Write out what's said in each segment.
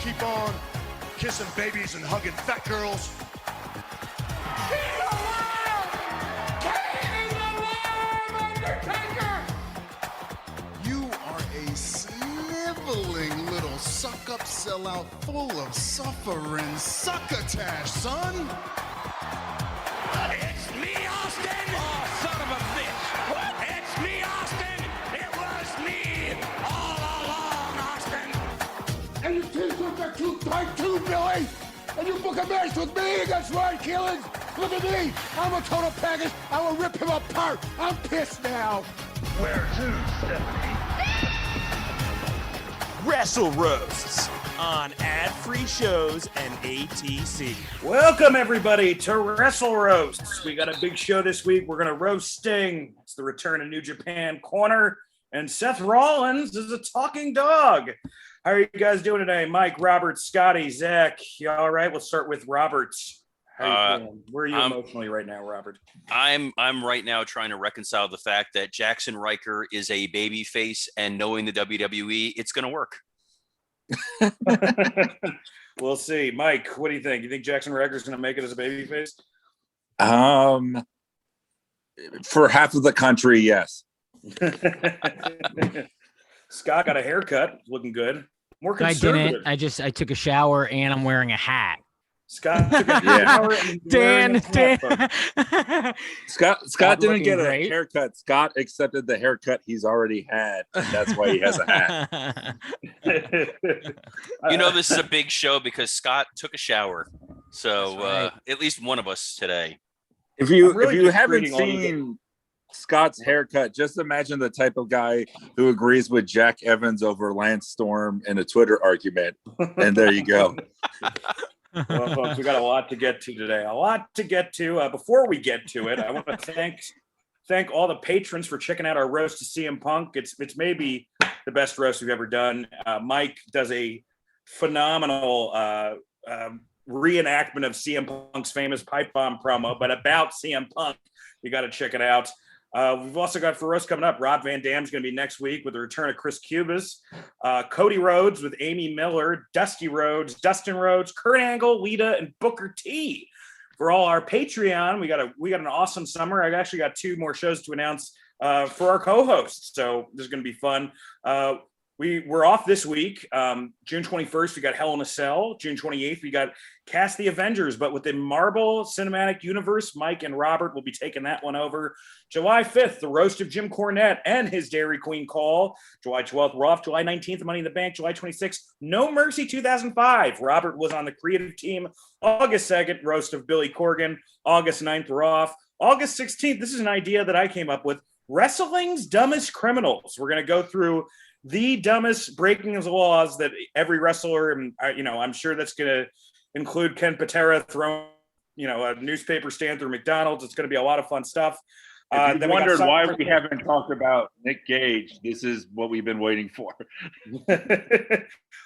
keep on kissing babies and hugging fat girls. You are a sniveling little suck-up sellout full of suffering succotash, son. It's me, Austin! Oh, son of a bitch! What? It's me, Austin! It was me all along, Austin! And you t-shirts are too tight too, Billy! And you book a match with me against Ryan Keelan! Look at me! I'm a total package! I will rip him apart! I'm pissed now! Where to, Stephanie? WrestleRoasts on ad-free shows and ATC. Welcome, everybody, to WrestleRoasts. We got a big show this week. We're going to roast Sting. It's the return of New Japan Corner. And Seth Rollins is a talking dog. How are you guys doing today? Mike, Robert, Scotty, Zach. You all right? We'll start with Robert. How are you feeling? Where are you emotionally right now, Robert? I'm right now trying to reconcile the fact that Jackson Riker is a baby face, and knowing the WWE, it's going to work. We'll see. Mike, what do you think? You think Jackson Riker is going to make it as a baby face? For half of the country, yes. Scott got a haircut, looking good. More I conservative. didn't. I took a shower and I'm wearing a hat. Scott took a shower and Dan. Scott didn't get a great. haircut. Scott accepted the haircut he's already had, and that's why he has a hat. You know, this is a big show because Scott took a shower. So right. at least one of us today. If you really if you just haven't reading all of seen Scott's haircut, just imagine the type of guy who agrees with Jack Evans over Lance Storm in a Twitter argument, and there you go. Well, folks, we got a lot to get to today. A lot to get to. Before we get to it, I want to thank all the patrons for checking out our roast to CM Punk. It's maybe the best roast we've ever done. Mike does a phenomenal reenactment of CM Punk's famous pipe bomb promo, but about CM Punk. You got to check it out. We've also got for roast coming up. Rob Van Dam's going to be next week with the return of Chris Cubas, Cody Rhodes with Amy Miller, Dusty Rhodes, Dustin Rhodes, Kurt Angle, Lita, and Booker T. For all our Patreon, we got an awesome summer. I've actually got 2 more shows to announce for our co-hosts, so this is going to be fun. We're off this week. June 21st, we got Hell in a Cell. June 28th, we got Cast the Avengers, but with the Marvel Cinematic Universe, Mike and Robert will be taking that one over. July 5th, the roast of Jim Cornette and his Dairy Queen call. July 12th, we're off. July 19th, Money in the Bank. July 26th, No Mercy 2005. Robert was on the creative team. August 2nd, roast of Billy Corgan. August 9th, we're off. August 16th, this is an idea that I came up with. Wrestling's Dumbest Criminals. We're going to go through the dumbest breaking of laws that every wrestler, and I'm sure that's going to include Ken Patera throwing, a newspaper stand through McDonald's. It's going to be a lot of fun stuff. If you wondered why we haven't talked about Nick Gage, this is what we've been waiting for.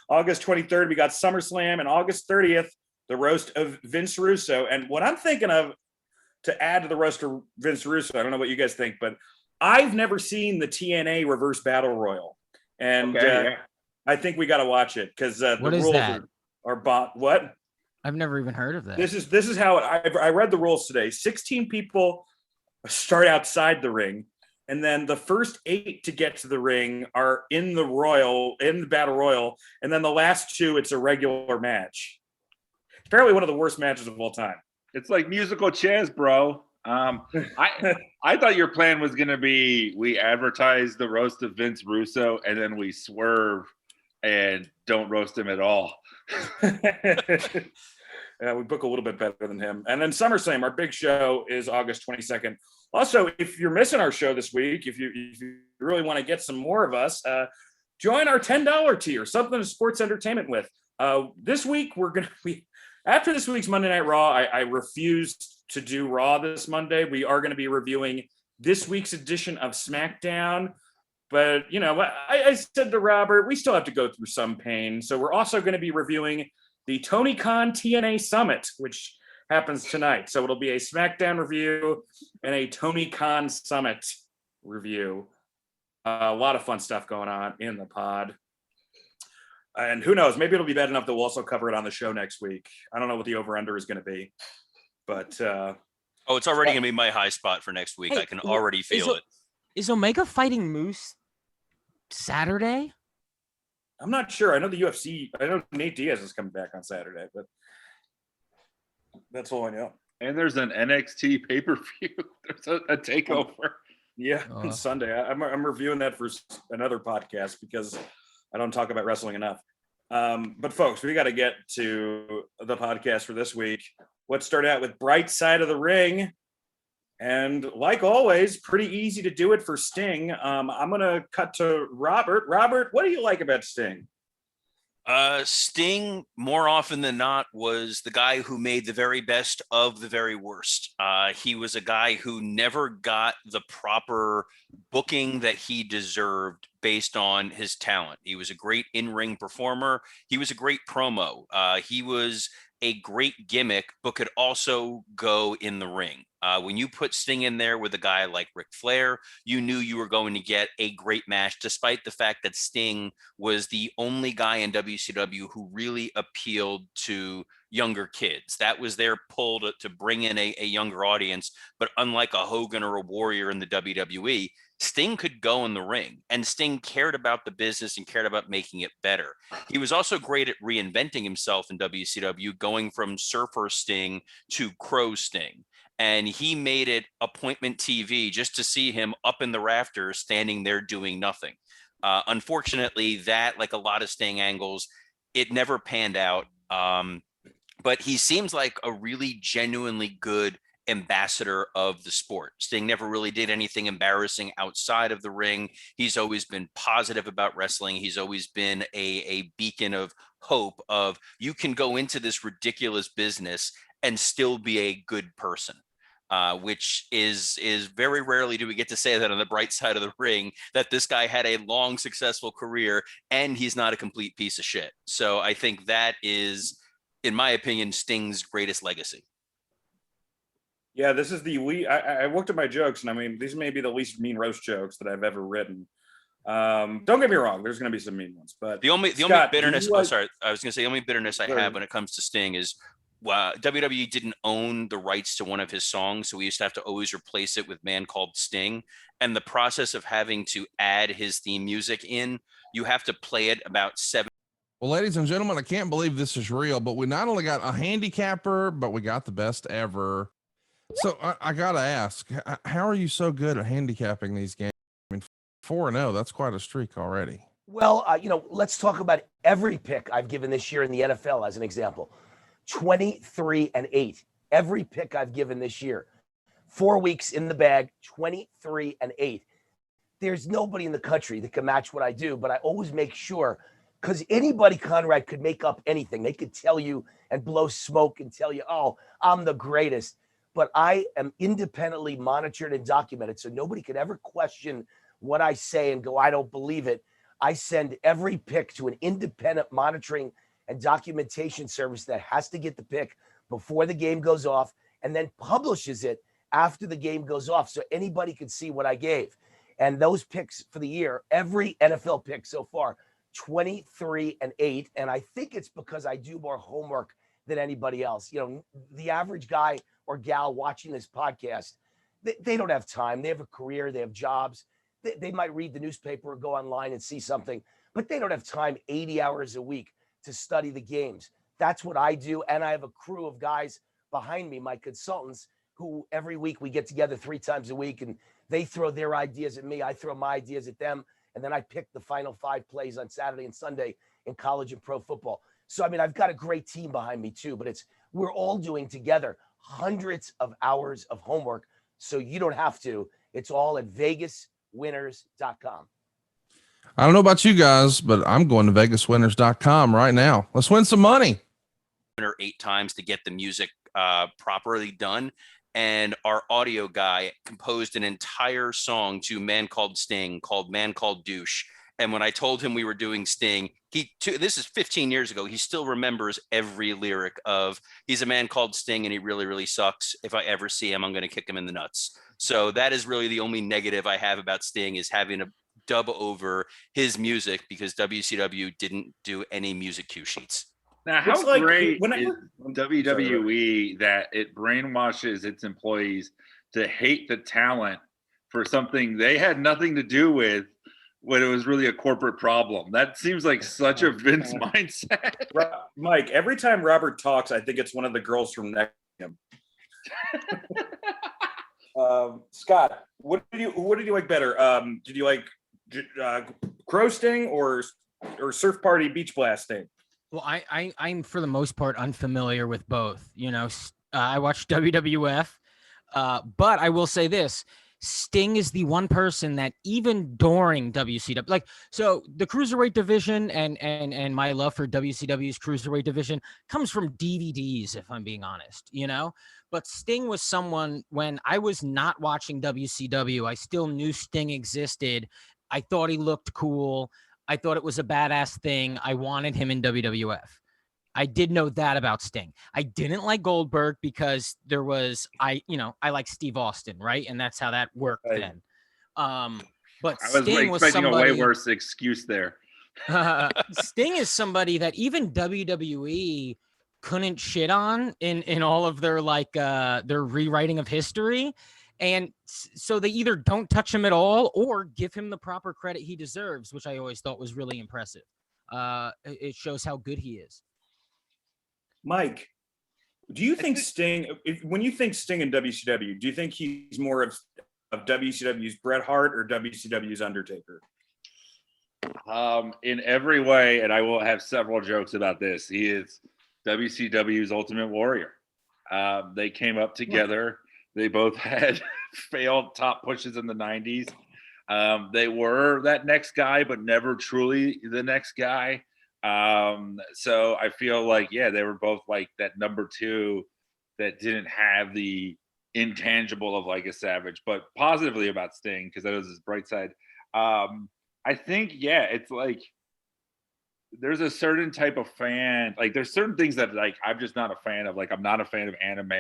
August 23rd, we got SummerSlam, and August 30th, the roast of Vince Russo. And what I'm thinking of to add to the roast of Vince Russo, I don't know what you guys think, but I've never seen the TNA Reverse Battle Royal. And I think we got to watch it because the rules are bought. What? I've never even heard of that. This is how I read the rules today. 16 people start outside the ring, and then the first 8 to get to the ring are in the Battle Royal, and then the last 2, it's a regular match. It's apparently one of the worst matches of all time. It's like musical chairs, bro. I thought your plan was going to be we advertise the roast of Vince Russo and then we swerve and don't roast him at all. Yeah, we book a little bit better than him. And then SummerSlam, our big show, is August 22nd. Also, if you're missing our show this week, if you really want to get some more of us, join our $10 tier, something to sports entertainment with. This week, we're going to be, after this week's Monday Night Raw, I refused to do Raw this Monday. We are going to be reviewing this week's edition of SmackDown. But, I said to Robert, we still have to go through some pain. So we're also going to be reviewing the Tony Khan TNA Summit, which happens tonight. So it'll be a SmackDown review and a Tony Khan Summit review. A lot of fun stuff going on in the pod. And who knows? Maybe it'll be bad enough that we'll also cover it on the show next week. I don't know what the over/under is going to be, but it's already going to be my high spot for next week. Hey, I can already feel it. Is Omega fighting Moose Saturday? I'm not sure. I know the UFC. I know Nate Diaz is coming back on Saturday, but that's all I know. And there's an NXT pay-per-view. There's a takeover. Yeah, on Sunday. I'm reviewing that for another podcast because I don't talk about wrestling enough. But folks, we got to get to the podcast for this week. Let's start out with Bright Side of the Ring. And like always, pretty easy to do it for Sting. I'm going to cut to Robert. Robert, what do you like about Sting? Sting, more often than not, was the guy who made the very best of the very worst. He was a guy who never got the proper booking that he deserved based on his talent. He was a great in-ring performer. He was a great promo. He was a great gimmick, but could also go in the ring. When you put Sting in there with a guy like Ric Flair, you knew you were going to get a great match, despite the fact that Sting was the only guy in WCW who really appealed to younger kids. That was their pull to bring in a younger audience. But unlike a Hogan or a Warrior in the WWE, Sting could go in the ring, and Sting cared about the business and cared about making it better. He was also great at reinventing himself in WCW, going from Surfer Sting to Crow Sting. And he made it appointment TV just to see him up in the rafters, standing there doing nothing. Unfortunately, that, like a lot of Sting angles, it never panned out. But he seems like a really genuinely good ambassador of the sport. Sting never really did anything embarrassing outside of the ring. He's always been positive about wrestling. He's always been a beacon of hope of, you can go into this ridiculous business and still be a good person. Which is very rarely do we get to say that on the bright side of the ring, that this guy had a long, successful career and he's not a complete piece of shit. So I think that is, in my opinion, Sting's greatest legacy. Yeah, this is I looked at my jokes, and I mean, these may be the least mean roast jokes that I've ever written. Don't get me wrong, there's going to be some mean ones, but the only bitterness. I was going to say the only bitterness I have when it comes to Sting is, WWE didn't own the rights to one of his songs, so we used to have to always replace it with Man Called Sting. And the process of having to add his theme music in, you have to play it about 7. Well, ladies and gentlemen, I can't believe this is real, but we not only got a handicapper, but we got the best ever. So I got to ask, how are you so good at handicapping these games? I mean, 4-0, that's quite a streak already. Well, let's talk about every pick I've given this year in the NFL as an example. 23-8. Every pick I've given this year. 4 weeks in the bag, 23-8. There's nobody in the country that can match what I do, but I always make sure, because anybody, Conrad, could make up anything. They could tell you and blow smoke and tell you, oh, I'm the greatest. But I am independently monitored and documented, so nobody could ever question what I say and go, I don't believe it. I send every pick to an independent monitoring and documentation service that has to get the pick before the game goes off and then publishes it after the game goes off, so anybody can see what I gave. And those picks for the year, every NFL pick so far, 23-8. And I think it's because I do more homework than anybody else. The average guy or gal watching this podcast, they don't have time. They have a career, they have jobs. They might read the newspaper or go online and see something, but they don't have time 80 hours a week to study the games. That's what I do. And I have a crew of guys behind me, my consultants, who every week we get together 3 times a week and they throw their ideas at me. I throw my ideas at them. And then I pick the final 5 plays on Saturday and Sunday in college and pro football. So, I mean, I've got a great team behind me too, but we're all doing together hundreds of hours of homework. So you don't have to. It's all at vegaswinners.com. I don't know about you guys, but I'm going to vegaswinners.com right now. Let's win some money. 7 or 8 times to get the music properly done. And our audio guy composed an entire song to Man Called Sting called Man Called Douche. And when I told him we were doing Sting, this is 15 years ago, he still remembers every lyric of, he's a man called Sting and he really, really sucks. If I ever see him, I'm going to kick him in the nuts. So that is really the only negative I have about Sting, is having to dub over his music because WCW didn't do any music cue sheets. Now, how It's like great whenever- is WWE that it brainwashes its employees to hate the talent for something they had nothing to do with when it was really a corporate problem? That seems like such a Vince mindset. Mike, every time Robert talks, I think it's one of the girls from next to him. Scott, what did you like better? Did you like Crow Sting or Surf Party Beach Blast Sting? Well, I'm for the most part unfamiliar with both. You know, I watch WWF, but I will say this: Sting is the one person that even during WCW, like, so the cruiserweight division and my love for WCW's cruiserweight division comes from DVDs, if I'm being honest, you know. But Sting was someone, when I was not watching WCW, I still knew Sting existed. I thought he looked cool. I thought it was a badass thing. I wanted him in WWF. I did know that about Sting. I didn't like Goldberg because I like Steve Austin, right? And that's how that worked then. But I was Sting was expecting somebody, a way worse excuse there. Sting is somebody that even WWE couldn't shit on in all of their their rewriting of history. And so they either don't touch him at all or give him the proper credit he deserves, which I always thought was really impressive. It shows how good he is. Mike, do you think Sting, when you think Sting in WCW, do you think he's more of WCW's Bret Hart or WCW's Undertaker? In every way, and I will have several jokes about this, he is WCW's Ultimate Warrior. They came up together. They both had failed top pushes in the 90s. They were that next guy, but never truly the next guy. So I feel like, yeah, they were both like that number two that didn't have the intangible of like a Savage, but positively about Sting, because that was his bright side. I think, yeah, it's like there's a certain type of fan, like there's certain things that like I'm just not a fan of. Like I'm not a fan of anime,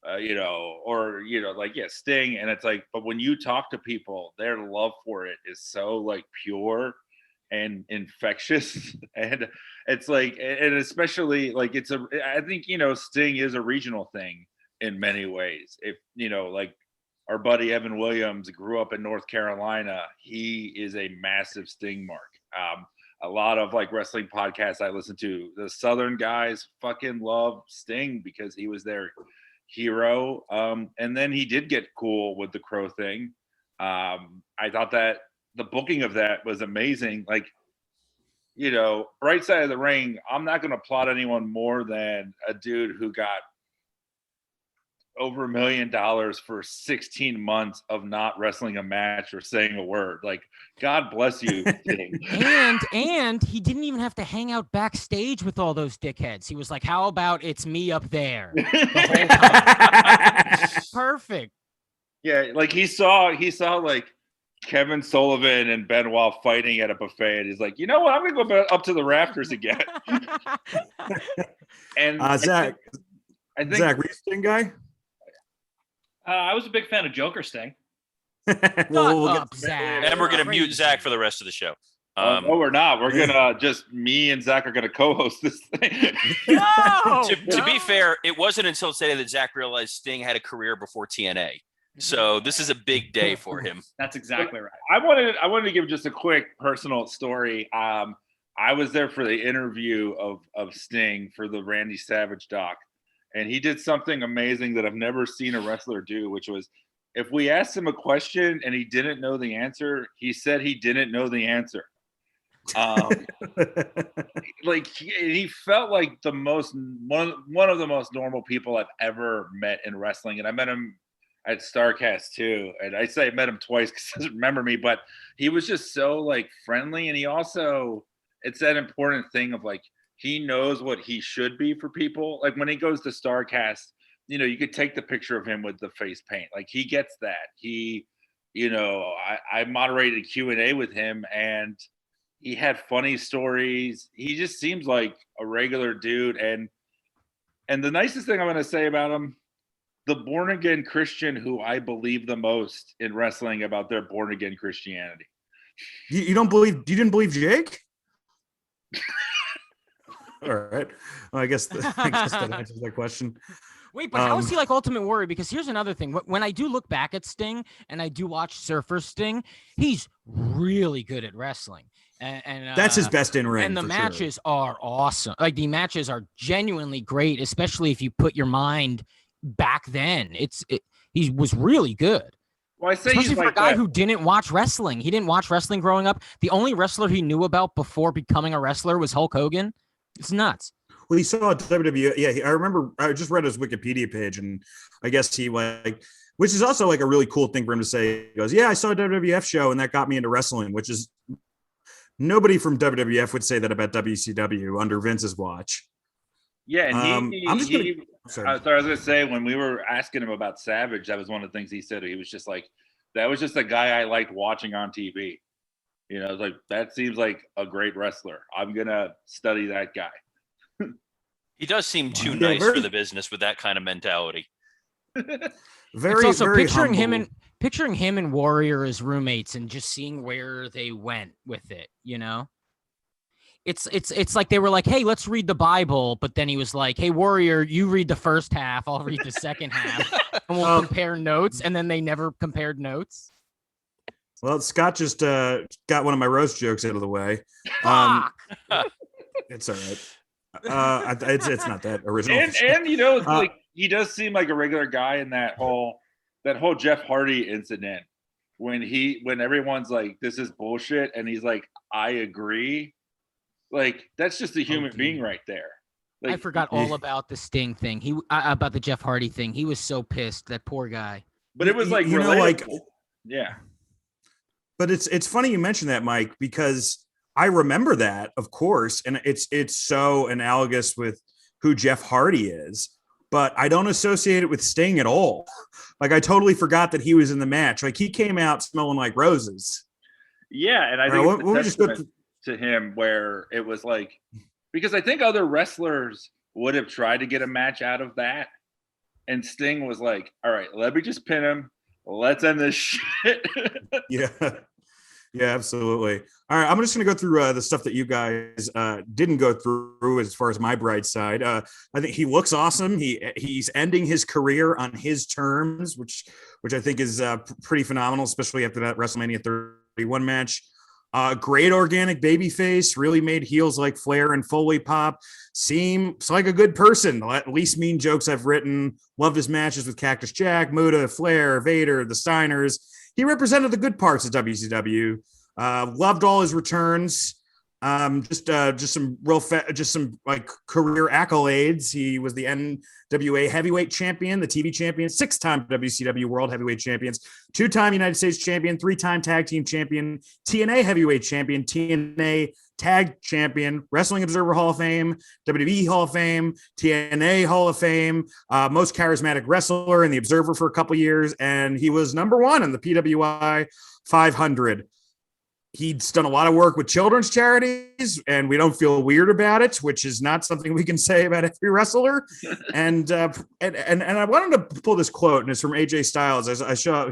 like, yeah, Sting. And it's like, but when you talk to people, their love for it is so like pure and infectious. And it's like, and especially like I think, Sting is a regional thing in many ways. If, like our buddy Evan Williams grew up in North Carolina, he is a massive Sting mark. A lot of like wrestling podcasts I listen to, the Southern guys fucking love Sting because he was their hero. And then he did get cool with the Crow thing. I thought that the booking of that was amazing. Like, Bright Side of the Ring, I'm not going to applaud anyone more than a dude who got over $1 million for 16 months of not wrestling a match or saying a word. Like, God bless you. and he didn't even have to hang out backstage with all those dickheads. He was like, how about it's me up there the whole time? Perfect. Yeah, like he saw like Kevin Sullivan and Benoit fighting at a buffet, and he's like, you know what, I'm gonna go up to the rafters again. And Zach, I think were you a Sting guy? I was a big fan of Joker Sting. we'll up, Zach. And we're going to mute Zach for the rest of the show. no, we're not. We're gonna me and Zach are gonna co-host this thing. To be fair, it wasn't until today that Zach realized Sting had a career before TNA. So this is a big day for him. That's exactly right. I wanted to give just a quick personal story. I was there for the interview of Sting for the Randy Savage doc, and he did something amazing that I've never seen a wrestler do, which was, if we asked him a question and he didn't know the answer, he said he didn't know the answer. Like he felt like one of the most normal people I've ever met in wrestling, and I met him at Starrcast too. And I say I met him twice because he doesn't remember me, but he was just so like friendly, and he also, it's that important thing of like, he knows what he should be for people. Like when he goes to Starrcast, you could take the picture of him with the face paint. Like he gets that. He, I moderated Q&A with him, and he had funny stories. He just seems like a regular dude. And the nicest thing I'm going to say about him, the born again Christian who I believe the most in wrestling about their born again Christianity. You didn't believe Jake? All right. Well, I guess that answers that question. Wait, but how is he like Ultimate Warrior? Because here's another thing. When I do look back at Sting and I do watch Surfer Sting, he's really good at wrestling. And that's his best in ring. And the for matches sure. are awesome. Like the matches are genuinely great, especially if you put your mind back then. He was really good. Well, I say Especially he's for like a guy that. who didn't watch wrestling. He didn't watch wrestling growing up. The only wrestler he knew about before becoming a wrestler was Hulk Hogan. It's nuts. Well, he saw WWE. Yeah, I remember. I just read his Wikipedia page, and I guess he like, which is also like a really cool thing for him to say. He goes, "Yeah, I saw a WWF show, and that got me into wrestling," which is nobody from WWF would say that about WCW under Vince's watch. Yeah, and I'm just gonna. I was gonna say when we were asking him about Savage, that was one of the things he said. He was just like, "That was just a guy I liked watching on TV." You know, like that seems like a great wrestler. I'm gonna study that guy. He does seem too nice for the business with that kind of mentality. It's also very picturing humble. him and Warrior as roommates and just seeing where they went with it, you know? It's like they were like, "Hey, let's read the Bible," but then he was like, "Hey, Warrior, you read the first half, I'll read the second half, and we'll compare notes." And then they never compared notes. Well, Scott just got one of my roast jokes out of the way. It's all right. It's not that original. And you know, like he does seem like a regular guy in that whole Jeff Hardy incident when everyone's like, "This is bullshit," and he's like, "I agree." Like that's just a human being right there. Like, I forgot all about the Sting thing. About the Jeff Hardy thing. He was so pissed. That poor guy. But it was like, you know, like, yeah. But it's funny you mentioned that, Mike, because I remember that, of course, and it's so analogous with who Jeff Hardy is, but I don't associate it with Sting at all. Like I totally forgot that he was in the match. Like he came out smelling like roses. Yeah, and I think it's a testament to him where it was like, because I think other wrestlers would have tried to get a match out of that, and Sting was like, "All right, let me just pin him. Let's end this shit." Yeah, absolutely. All right, I'm just going to go through the stuff that you guys didn't go through as far as my bright side. I think he looks awesome. He's ending his career on his terms, which I think is pretty phenomenal, especially after that WrestleMania 31 match. Great organic baby face, really made heels like Flair and Foley pop. Seems like a good person. At least mean jokes I've written. Loved his matches with Cactus Jack, Muta, Flair, Vader, the Steiners. He represented the good parts of WCW. Loved all his returns. Just some like career accolades. He was the NWA heavyweight champion, the TV champion, 6-time WCW world heavyweight champions, 2-time United States champion, 3-time tag team champion, TNA heavyweight champion, TNA tag champion, Wrestling Observer Hall of Fame, WWE Hall of Fame, TNA Hall of Fame, most charismatic wrestler in the Observer for a couple years, and he was #1 in the PWI 500. He's done a lot of work with children's charities, and we don't feel weird about it, which is not something we can say about every wrestler. And I wanted to pull this quote, and it's from AJ Styles.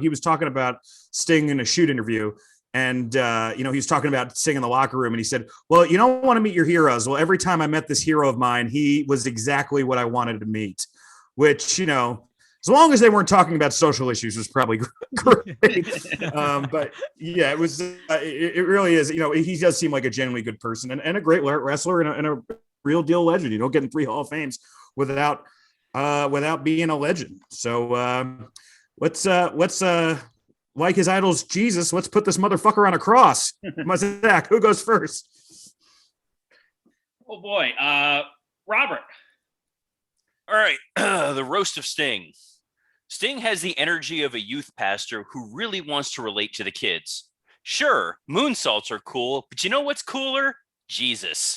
He was talking about Sting in a shoot interview, and he was talking about Sting in the locker room, and he said, "Well, you don't want to meet your heroes. Well, every time I met this hero of mine, he was exactly what I wanted to meet," which, as long as they weren't talking about social issues, was probably great. But yeah, it was. It really is. He does seem like a genuinely good person and a great wrestler and a real deal legend. You don't get in 3 Hall of Fames without being a legend. So let's like his idol's Jesus. Let's put this motherfucker on a cross. Zach, who goes first? Oh boy, Robert. All right, the roast of Sting. Sting has the energy of a youth pastor who really wants to relate to the kids. Sure, moonsaults are cool, but you know what's cooler? Jesus.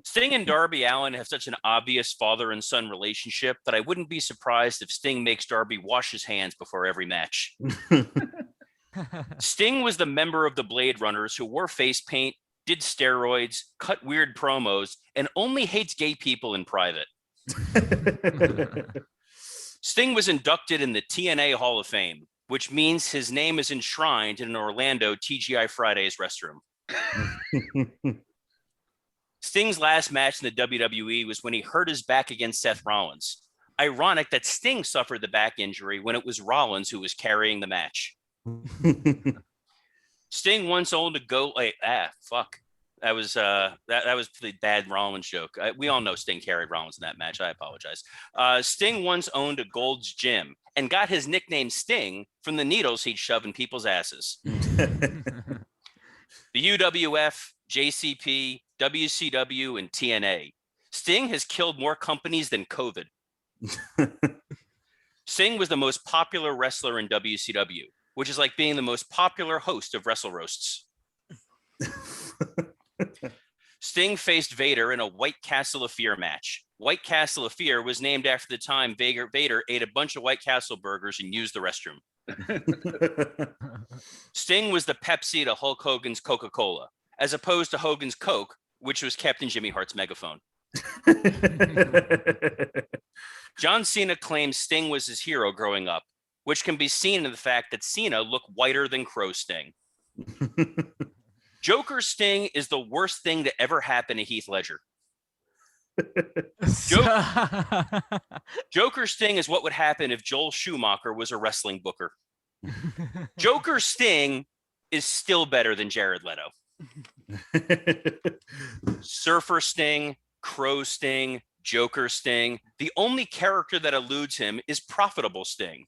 Sting and Darby Allin have such an obvious father and son relationship that I wouldn't be surprised if Sting makes Darby wash his hands before every match. Sting was the member of the Blade Runners who wore face paint, did steroids, cut weird promos, and only hates gay people in private. Sting was inducted in the TNA Hall of Fame. which means his name is enshrined in an Orlando TGI Fridays restroom. Sting's last match in the WWE was when he hurt his back against Seth Rollins. Ironic that Sting suffered the back injury when it was Rollins who was carrying the match. Sting once owned a go. Fuck. That was that was the bad Rollins joke. We all know Sting carried Rollins in that match. I apologize. Sting once owned a Gold's Gym and got his nickname Sting from the needles he'd shove in people's asses. The UWF, JCP, WCW, and TNA. Sting has killed more companies than COVID. Sting was the most popular wrestler in WCW, which is like being the most popular host of WrestleRoasts. Sting faced Vader in a White Castle of Fear match. White Castle of Fear was named after the time Vader ate a bunch of White Castle burgers and used the restroom. Sting was the Pepsi to Hulk Hogan's Coca-Cola, as opposed to Hogan's Coke, which was kept in Jimmy Hart's megaphone. John Cena claims Sting was his hero growing up, which can be seen in the fact that Cena looked whiter than Crow Sting. Joker Sting is the worst thing to ever happen to Heath Ledger. Joker Sting is what would happen if Joel Schumacher was a wrestling booker. Joker Sting is still better than Jared Leto. Surfer Sting, Crow Sting, Joker Sting. The only character that eludes him is Profitable Sting.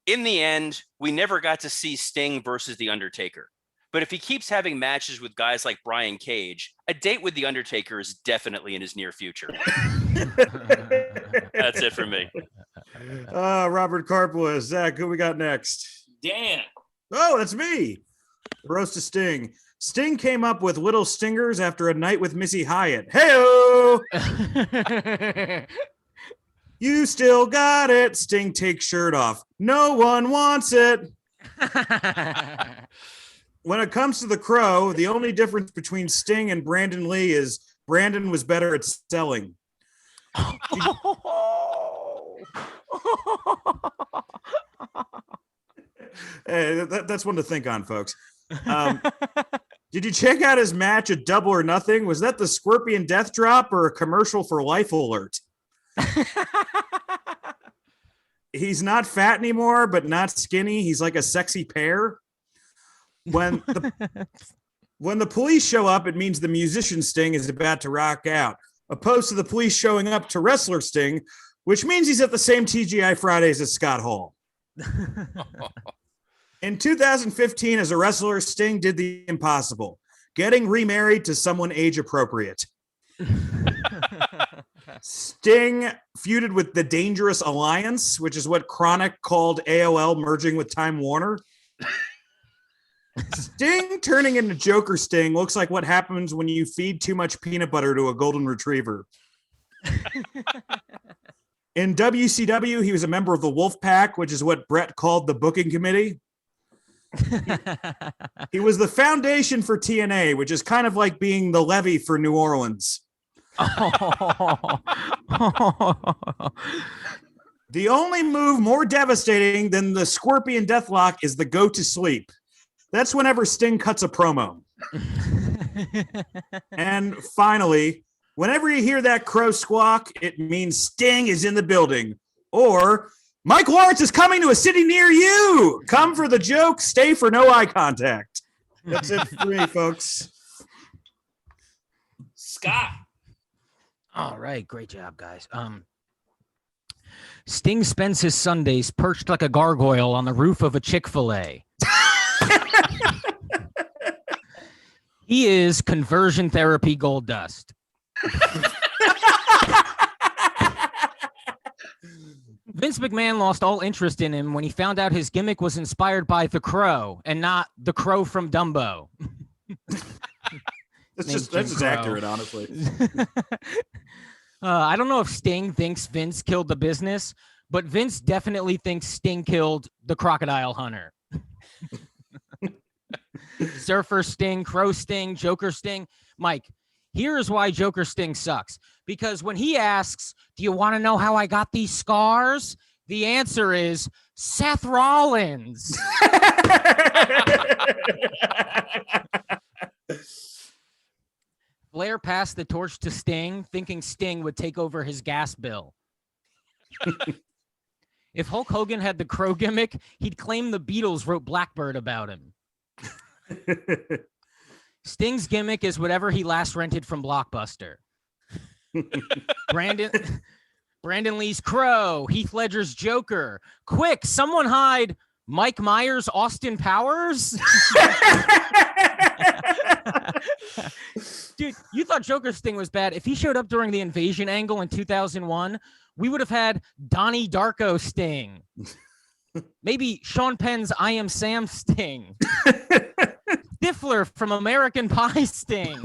In the end, we never got to see Sting versus The Undertaker. But if he keeps having matches with guys like Brian Cage, a date with The Undertaker is definitely in his near future. That's it for me. Robert Karpeles. Zach, who we got next? Dan. Oh, that's me. Roast of Sting. Sting came up with little stingers after a night with Missy Hyatt. Hey-o! You still got it. Sting takes shirt off. No one wants it. When it comes to the Crow, the only difference between Sting and Brandon Lee is Brandon was better at selling. Hey, that's one to think on, folks. Did you check out his match at Double or Nothing? Was that the Scorpion Death Drop or a commercial for Life Alert? He's not fat anymore, but not skinny. He's like a sexy pear. When the police show up, it means the musician Sting is about to rock out, opposed to the police showing up to wrestler Sting, which means he's at the same TGI Fridays as Scott Hall. In 2015, as a wrestler, Sting did the impossible, getting remarried to someone age appropriate. Sting feuded with the Dangerous Alliance, which is what Chronic called AOL merging with Time Warner. Sting turning into Joker Sting looks like what happens when you feed too much peanut butter to a golden retriever. In WCW, he was a member of the Wolf Pack, which is what Brett called the booking committee. He was the foundation for TNA, which is kind of like being the levee for New Orleans. The only move more devastating than the Scorpion Deathlock is the go to sleep. That's whenever Sting cuts a promo. And finally, whenever you hear that crow squawk, it means Sting is in the building. Or Mike Lawrence is coming to a city near you. Come for the joke, stay for no eye contact. That's it for me, folks. Scott. All right, great job, guys. Sting spends his Sundays perched like a gargoyle on the roof of a Chick-fil-A. He is conversion therapy gold dust. Vince McMahon lost all interest in him when he found out his gimmick was inspired by The Crow and not the Crow from Dumbo. That's just accurate, honestly. I don't know if Sting thinks Vince killed the business, but Vince definitely thinks Sting killed the Crocodile Hunter. Surfer Sting, Crow Sting, Joker Sting. Mike, here's why Joker Sting sucks. Because when he asks, do you want to know how I got these scars? The answer is Seth Rollins. Flair passed the torch to Sting, thinking Sting would take over his gas bill. If Hulk Hogan had the crow gimmick, he'd claim the Beatles wrote Blackbird about him. Sting's gimmick is whatever he last rented from Blockbuster. Brandon Lee's Crow, Heath Ledger's Joker. Quick, someone hide Mike Myers' Austin Powers? Dude, you thought Joker's Sting was bad. If he showed up during the Invasion angle in 2001, we would have had Donnie Darko Sting. Maybe Sean Penn's I Am Sam Sting. Stifler from American Pie Sting.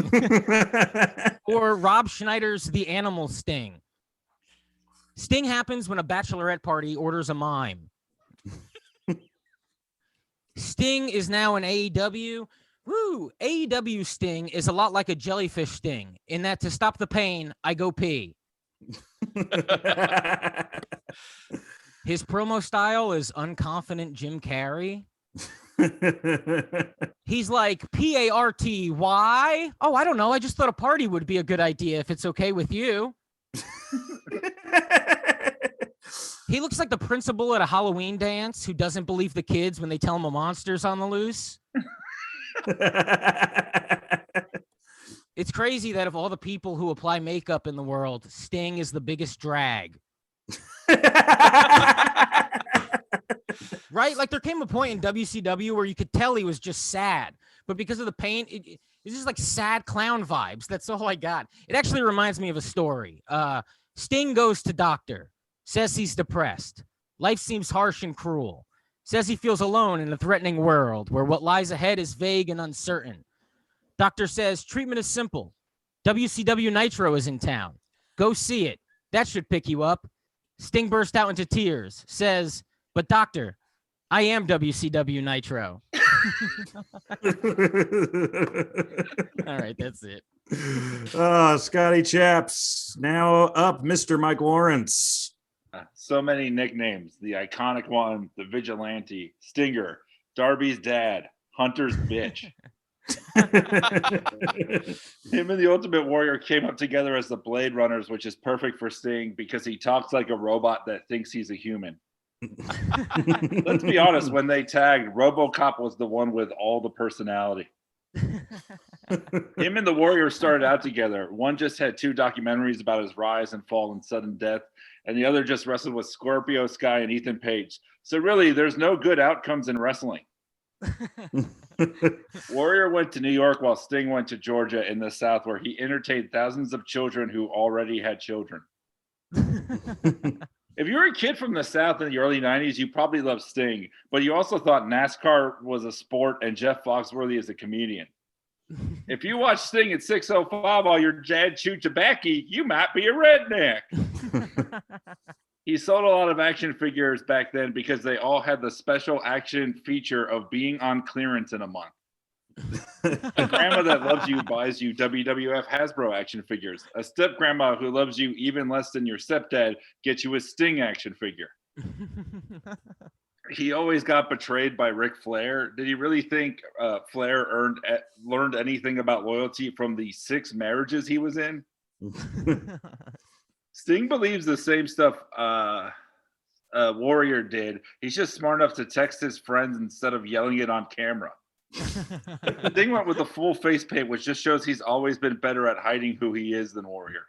Or Rob Schneider's The Animal Sting. Sting happens when a bachelorette party orders a mime. Sting is now in AEW. Woo! AEW Sting is a lot like a jellyfish sting in that to stop the pain, I go pee. His promo style is unconfident Jim Carrey. He's like, P-A-R-T-Y? Oh, I don't know. I just thought a party would be a good idea if it's okay with you. He looks like the principal at a Halloween dance who doesn't believe the kids when they tell him a monster's on the loose. It's crazy that of all the people who apply makeup in the world, Sting is the biggest drag. Right? Like there came a point in WCW where you could tell he was just sad, but because of the pain, it's just like sad clown vibes. That's all I got. It actually reminds me of a story. Sting goes to doctor, says he's depressed. Life seems harsh and cruel. Says he feels alone in a threatening world where what lies ahead is vague and uncertain. Doctor says treatment is simple. WCW Nitro is in town. Go see it. That should pick you up. Sting burst out into tears, says, but doctor, I am WCW Nitro. All right, that's it. Scotty Chaps. Now up, Mr. Mike Lawrence. So many nicknames. The iconic one, the Vigilante, Stinger, Darby's dad, Hunter's bitch. Him and the Ultimate Warrior came up together as the Blade Runners, which is perfect for Sting because he talks like a robot that thinks he's a human. Let's be honest, when they tagged, RoboCop was the one with all the personality. Him and the Warrior started out together. One just had 2 documentaries about his rise and fall and sudden death, and the other just wrestled with Scorpio Sky and Ethan Page. So really, there's no good outcomes in wrestling. Warrior went to New York while Sting went to Georgia in the South, where he entertained thousands of children who already had children. If you were a kid from the South in the early 90s, you probably loved Sting, but you also thought NASCAR was a sport and Jeff Foxworthy is a comedian. If you watch Sting at 6:05 while your dad chewed tobacco, you might be a redneck. He sold a lot of action figures back then because they all had the special action feature of being on clearance in a month. A grandma that loves you buys you WWF Hasbro action figures. A step grandma who loves you even less than your stepdad gets you a Sting action figure. He always got betrayed by Ric Flair. Did he really think Flair learned anything about loyalty from the 6 marriages he was in? Sting believes the same stuff Warrior did. He's just smart enough to text his friends instead of yelling it on camera. Sting went with the full face paint, which just shows he's always been better at hiding who he is than Warrior.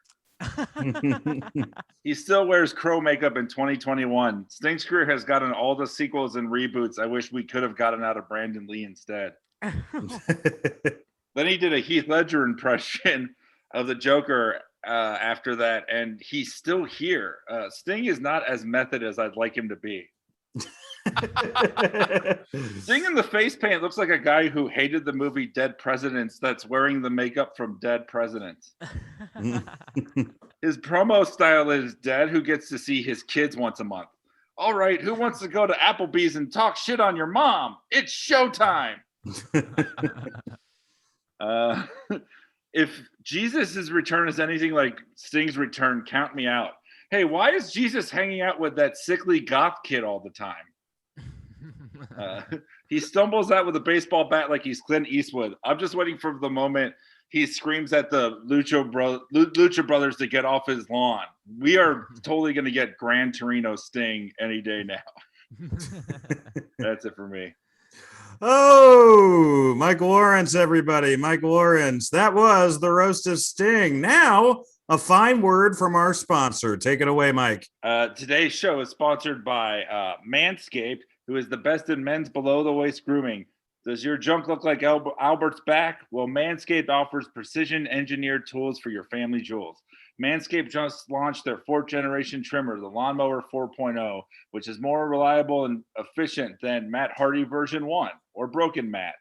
He still wears crow makeup in 2021. Sting's career has gotten all the sequels and reboots I wish we could have gotten out of Brandon Lee instead. Then he did a Heath Ledger impression of the Joker after that, and he's still here. Sting is not as method as I'd like him to be. Sting in the face paint looks like a guy who hated the movie Dead Presidents that's wearing the makeup from Dead Presidents. His promo style is dad who gets to see his kids once a month. All right, who wants to go to Applebee's and talk shit on your mom? It's showtime. If Jesus' return is anything like Sting's return, count me out. Hey, why is Jesus hanging out with that sickly goth kid all the time? He stumbles out with a baseball bat like he's Clint Eastwood. I'm just waiting for the moment he screams at the Lucha Brothers to get off his lawn. We are totally going to get Gran Torino Sting any day now. That's it for me. Oh, Mike Lawrence, everybody. Mike Lawrence. That was the roast of Sting. Now, a fine word from our sponsor. Take it away, Mike. Today's show is sponsored by Manscaped, who is the best in men's below-the-waist grooming. Does your junk look like Albert's back? Well, Manscaped offers precision-engineered tools for your family jewels. Manscaped just launched their 4th-generation trimmer, the Lawnmower 4.0, which is more reliable and efficient than Matt Hardy version 1 or Broken Matt.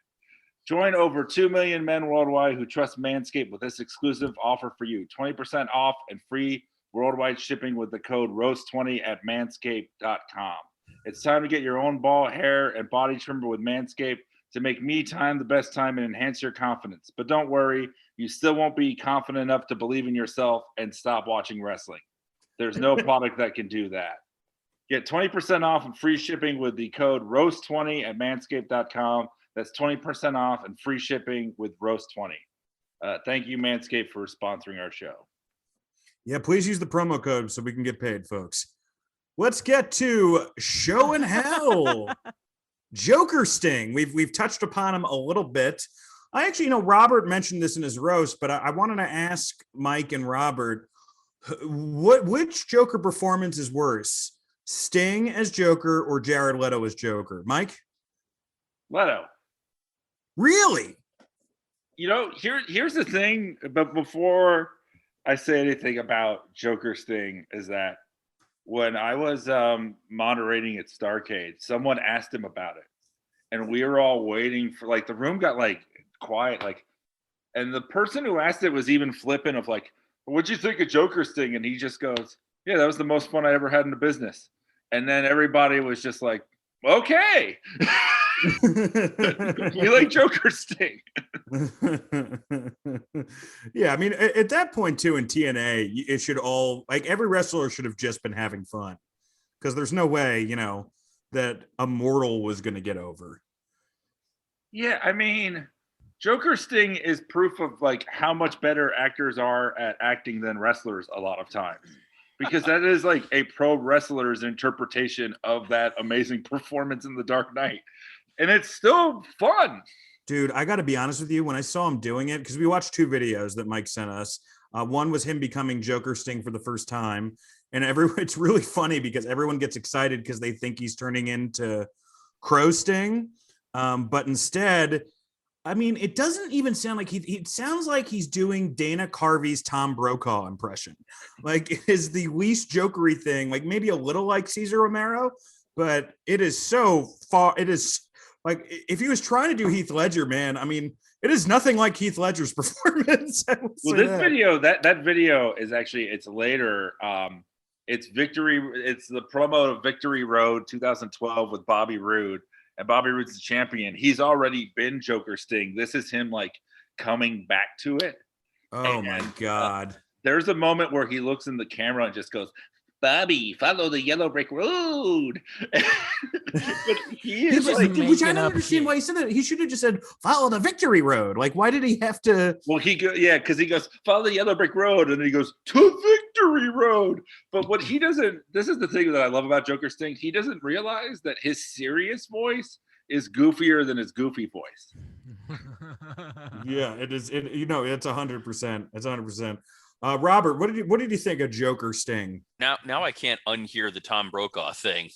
Join over 2 million men worldwide who trust Manscaped with this exclusive offer for you. 20% off and free worldwide shipping with the code ROAST20 at manscaped.com. It's time to get your own ball, hair, and body trimmer with Manscaped to make me time the best time and enhance your confidence. But don't worry, you still won't be confident enough to believe in yourself and stop watching wrestling. There's no product that can do that. Get 20% off and free shipping with the code ROAST20 at manscaped.com. That's 20% off and free shipping with ROAST20. Thank you, Manscaped, for sponsoring our show. Yeah, please use the promo code so we can get paid, folks. Let's get to Show and Hell. Joker Sting. We've touched upon him a little bit. I actually, Robert mentioned this in his roast, but I wanted to ask Mike and Robert, which Joker performance is worse, Sting as Joker or Jared Leto as Joker? Mike? Leto. Really? Here's the thing, but before I say anything about Joker Sting, is that when I was moderating at Starrcade, someone asked him about it, and we were all waiting for, the room got quiet, and the person who asked it was even flippant of what'd you think of Joker Sting? And he just goes, yeah, that was the most fun I ever had in the business. And then everybody was just like, okay. We like Joker Sting. Yeah, I mean, at that point too in TNA, it should all every wrestler should have just been having fun, because there's no way that a mortal was going to get over. Yeah, I mean, Joker Sting is proof of how much better actors are at acting than wrestlers a lot of times, because that is a pro wrestler's interpretation of that amazing performance in The Dark Knight. And it's still fun. Dude, I got to be honest with you. When I saw him doing it, because we watched 2 videos that Mike sent us. One was him becoming Joker Sting for the first time. And it's really funny because everyone gets excited because they think he's turning into Crow Sting. But instead, I mean, it doesn't even sound like it sounds like he's doing Dana Carvey's Tom Brokaw impression. It is the least jokery thing, maybe a little like Cesar Romero, but it is so far. It is if he was trying to do Heath Ledger, man, I mean, it is nothing like Heath Ledger's performance. Well, this video, that video is actually, it's later. It's the promo of Victory Road 2012 with Bobby Roode, and Bobby Roode's the champion. He's already been Joker Sting. This is him coming back to it. Oh my God. There's a moment where he looks in the camera and just goes, Bobby, follow the yellow brick road. But he is which I don't understand why he said that. He should have just said, follow the victory road. Why did he have to? Well, because he goes, follow the yellow brick road. And then he goes, to victory road. But what he doesn't, this is the thing that I love about Joker Sting. He doesn't realize that his serious voice is goofier than his goofy voice. Yeah, it is. It's 100%. It's 100%. Robert, what did you think of Joker Sting? Now I can't unhear the Tom Brokaw thing.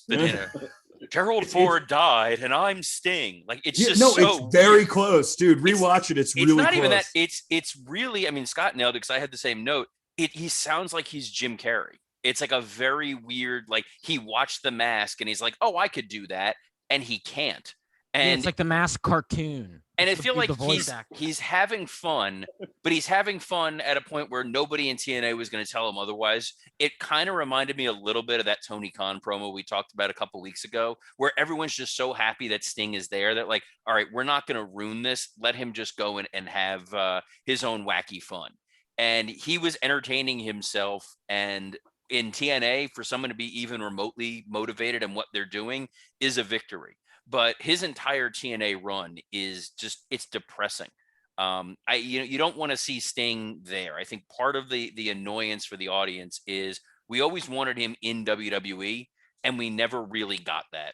Gerald Ford died, and I'm Sting. It's very close, dude. Rewatch it. It's really not close. Even that. It's really. I mean, Scott nailed it because I had the same note. He sounds like he's Jim Carrey. It's a very weird. He watched The Mask, and he's like, "Oh, I could do that," and he can't. And it's like the Mask cartoon. And I feel like he's having fun, but he's having fun at a point where nobody in TNA was going to tell him otherwise. It kind of reminded me a little bit of that Tony Khan promo we talked about a couple weeks ago, where everyone's just so happy that Sting is there that all right, we're not going to ruin this. Let him just go and have his own wacky fun. And he was entertaining himself, and in TNA, for someone to be even remotely motivated in what they're doing is a victory. But his entire TNA run is just, it's depressing. You don't want to see Sting there. I think part of the annoyance for the audience is we always wanted him in WWE, and we never really got that.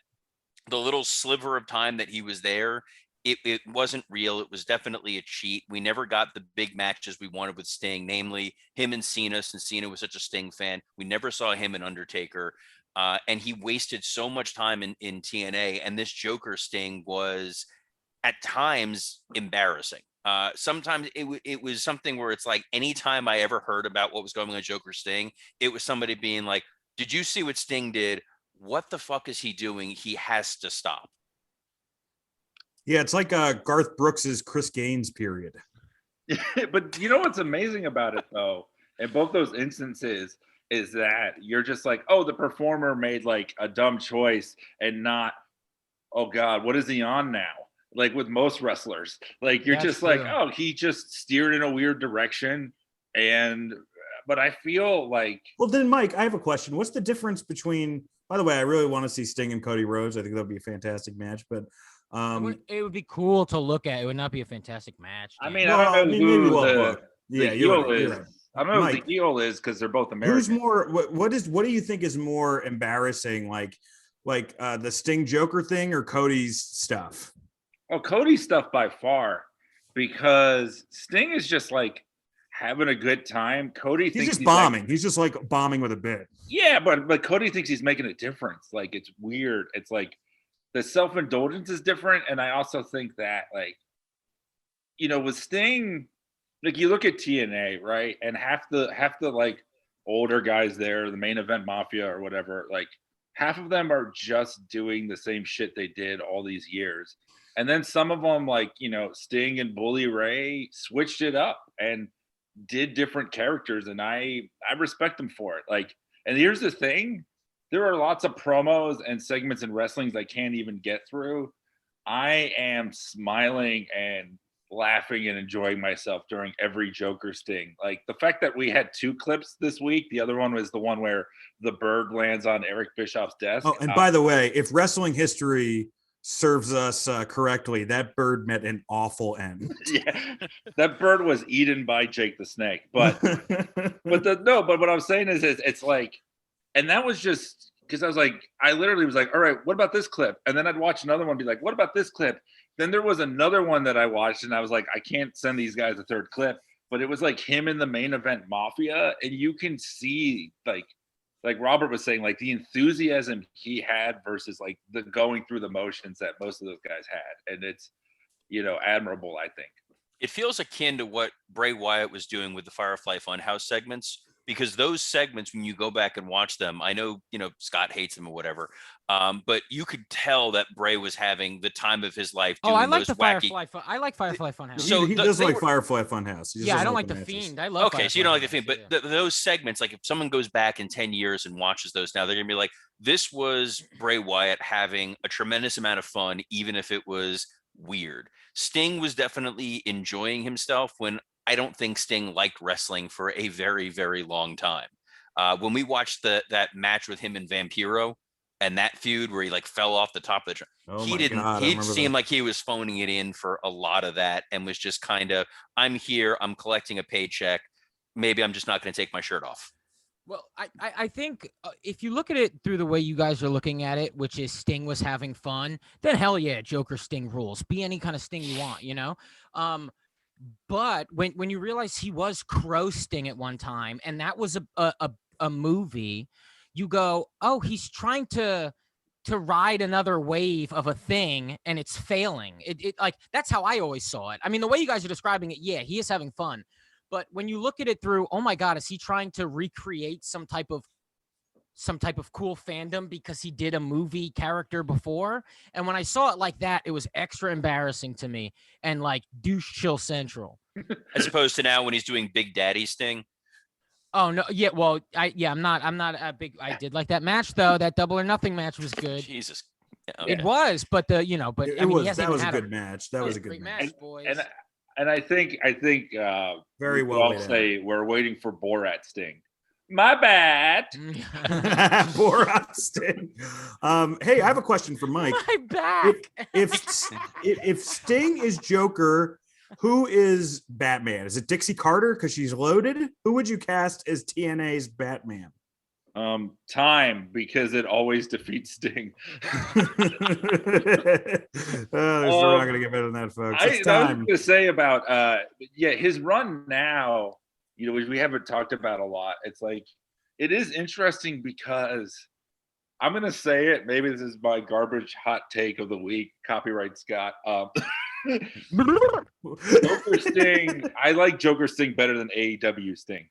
The little sliver of time that he was there, it wasn't real. It was definitely a cheat. We never got the big matches we wanted with Sting, namely him and Cena, since Cena was such a Sting fan. We never saw him and Undertaker. And he wasted so much time in TNA. And this Joker Sting was at times embarrassing. Sometimes it was something where it's like, anytime I ever heard about what was going on with Joker Sting, it was somebody being like, did you see what Sting did? What the fuck is he doing? He has to stop. Yeah, it's like Garth Brooks's Chris Gaines period. But you know what's amazing about it, though, in both those instances, is that you're just like, oh, the performer made like a dumb choice, and not, oh God, what is he on now? Like with most wrestlers, like you're just like, oh, he just steered in a weird direction. But I feel like, well, then Mike, I have a question. What's the difference between, by the way, I really want to see Sting and Cody Rhodes. I think that'll be a fantastic match, but it would be cool to look at. It would not be a fantastic match. I mean, I don't know who the heel is. Right. I don't know Mike, who the heel is, because they're both American. Who's more? What do you think is more embarrassing? Like the Sting Joker thing or Cody's stuff? Oh, Cody's stuff by far, because Sting is just like having a good time. Cody thinks he's bombing. He's just like bombing with a bit. Yeah, but Cody thinks he's making a difference. Like, it's weird. It's like the self-indulgence is different. And I also think that, like, with Sting, like, you look at TNA, right? And half the like older guys there, the Main Event Mafia or whatever, like half of them are just doing the same shit they did all these years. And then some of them, like, Sting and Bully Ray, switched it up and did different characters, and I respect them for it. Like, and here's the thing, there are lots of promos and segments in wrestling I can't even get through. I am smiling and laughing and enjoying myself during every Joker Sting. Like, the fact that we had 2 clips this week, the other one was the one where the bird lands on Eric Bischoff's desk. Oh, and by the way, if wrestling history serves us correctly, that bird met an awful end. Yeah, that bird was eaten by Jake the Snake. But what I'm saying is it's like, and that was just because I literally was like, all right, what about this clip? And then I'd watch another one, be like, what about this clip? Then there was another one that I watched, and I was like, I can't send these guys a third clip. But it was like him in the Main Event Mafia, and you can see like Robert was saying, like the enthusiasm he had versus like the going through the motions that most of those guys had. And it's, admirable, I think. It feels akin to what Bray Wyatt was doing with the Firefly Funhouse segments, because those segments, when you go back and watch them, I know, Scott hates them or whatever, but you could tell that Bray was having the time of his life. I like the wacky... I like Firefly Funhouse. So he does like Firefly Funhouse. Yeah, I don't like the Fiend. I love. Okay, so you don't like the Fiend, but those segments, like if someone goes back in 10 years and watches those now, they're gonna be like, this was Bray Wyatt having a tremendous amount of fun, even if it was weird. Sting was definitely enjoying himself when I don't think Sting liked wrestling for a very, very long time. When we watched that match with him and Vampiro and that feud where he like fell off the top of the he seemed like he was phoning it in for a lot of that, and was just kind of, I'm here, I'm collecting a paycheck. Maybe I'm just not going to take my shirt off. Well, I think if you look at it through the way you guys are looking at it, which is Sting was having fun, then hell yeah, Joker Sting rules. Be any kind of Sting you want, But when you realize he was Crow Sting at one time, and that was a movie, you go, oh, he's trying to ride another wave of a thing, and it's failing. It like, that's how I always saw it. I mean, the way you guys are describing it, yeah, he is having fun. But when you look at it through, oh my God, is he trying to recreate some type of cool fandom because he did a movie character before? And when I saw it like that, it was extra embarrassing to me and like douche chill central. As opposed to now when he's doing Big Daddy Sting. Oh no, yeah, well, I'm not a big. I did like that match though. That Double or Nothing match was good. Jesus, okay. It was, but that was a good match. That was a good match, boys. And I think very well. I'll say we're waiting for Borat Sting. My bad. Poor Austin. Hey, I have a question for Mike. My back. If Sting is Joker, who is Batman? Is it Dixie Carter because she's loaded? Who would you cast as TNA's Batman? Time, because it always defeats Sting. We're not gonna get better than that, folks. It's I was time. going to say about his run now, which we haven't talked about a lot. It's like it is interesting because I'm going to say it. Maybe this is my garbage hot take of the week. Copyright Scott. Joker Sting. I like Joker Sting better than AEW Sting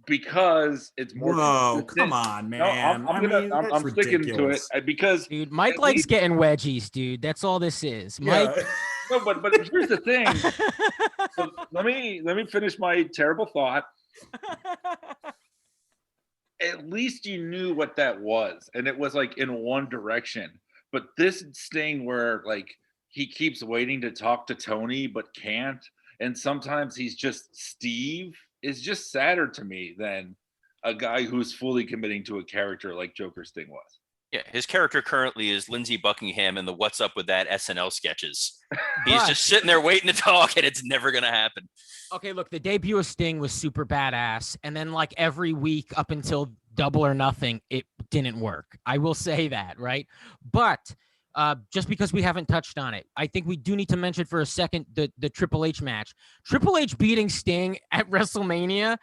because it's more. Whoa, consistent. come on, man! No, I'm sticking to it because Dude, Mike likes getting wedgies, dude. That's all this is. Mike. No, but here's the thing. So let me finish my terrible thought. At least you knew what that was, and it was like in one direction. But this Sting where like he keeps waiting to talk to Tony but can't, and sometimes he's just Steve, is just sadder to me than a guy who's fully committing to a character like Joker Sting was. Yeah, his character currently is Lindsey Buckingham in the What's Up With That SNL sketches. He's just sitting there waiting to talk, and it's never going to happen. Okay, look, the debut of Sting was super badass. And then, like, every week up until Double or Nothing, it didn't work. I will say that, right? But just because we haven't touched on it, I think we do need to mention for a second the Triple H match. Triple H beating Sting at WrestleMania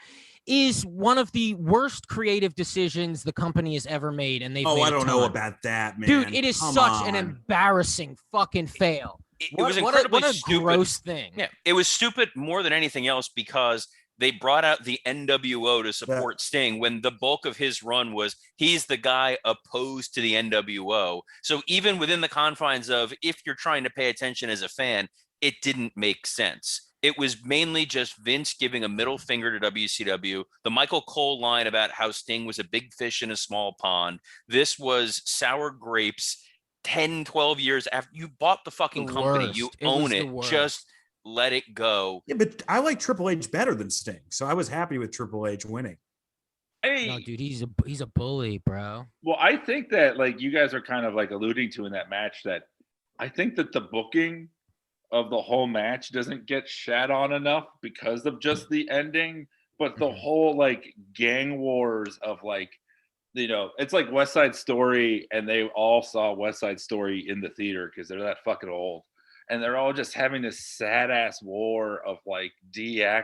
is one of the worst creative decisions the company has ever made, and they've made I don't know about that, man. Dude, it is an embarrassing fucking fail. It was incredibly stupid. Gross thing. Yeah, it was stupid more than anything else because they brought out the NWO to support Sting when the bulk of his run was he's the guy opposed to the NWO. So even within the confines of if you're trying to pay attention as a fan, it didn't make sense. It was mainly just Vince giving a middle finger to WCW, the Michael Cole line about how Sting was a big fish in a small pond. This was sour grapes 10, 12 years after you bought the fucking company. Worst. You It own was the it. worst. Just let it go. Yeah, but I like Triple H better than Sting, so I was happy with Triple H winning. Hey, No, dude, he's a bully, bro. well, I think that like you guys are kind of like alluding to in that match that I think that the booking of the whole match doesn't get shat on enough because of just the ending, but the whole like gang wars of like, it's like West Side Story, and they all saw West Side Story in the theater because they're that fucking old, and they're all just having this sad ass war of like DX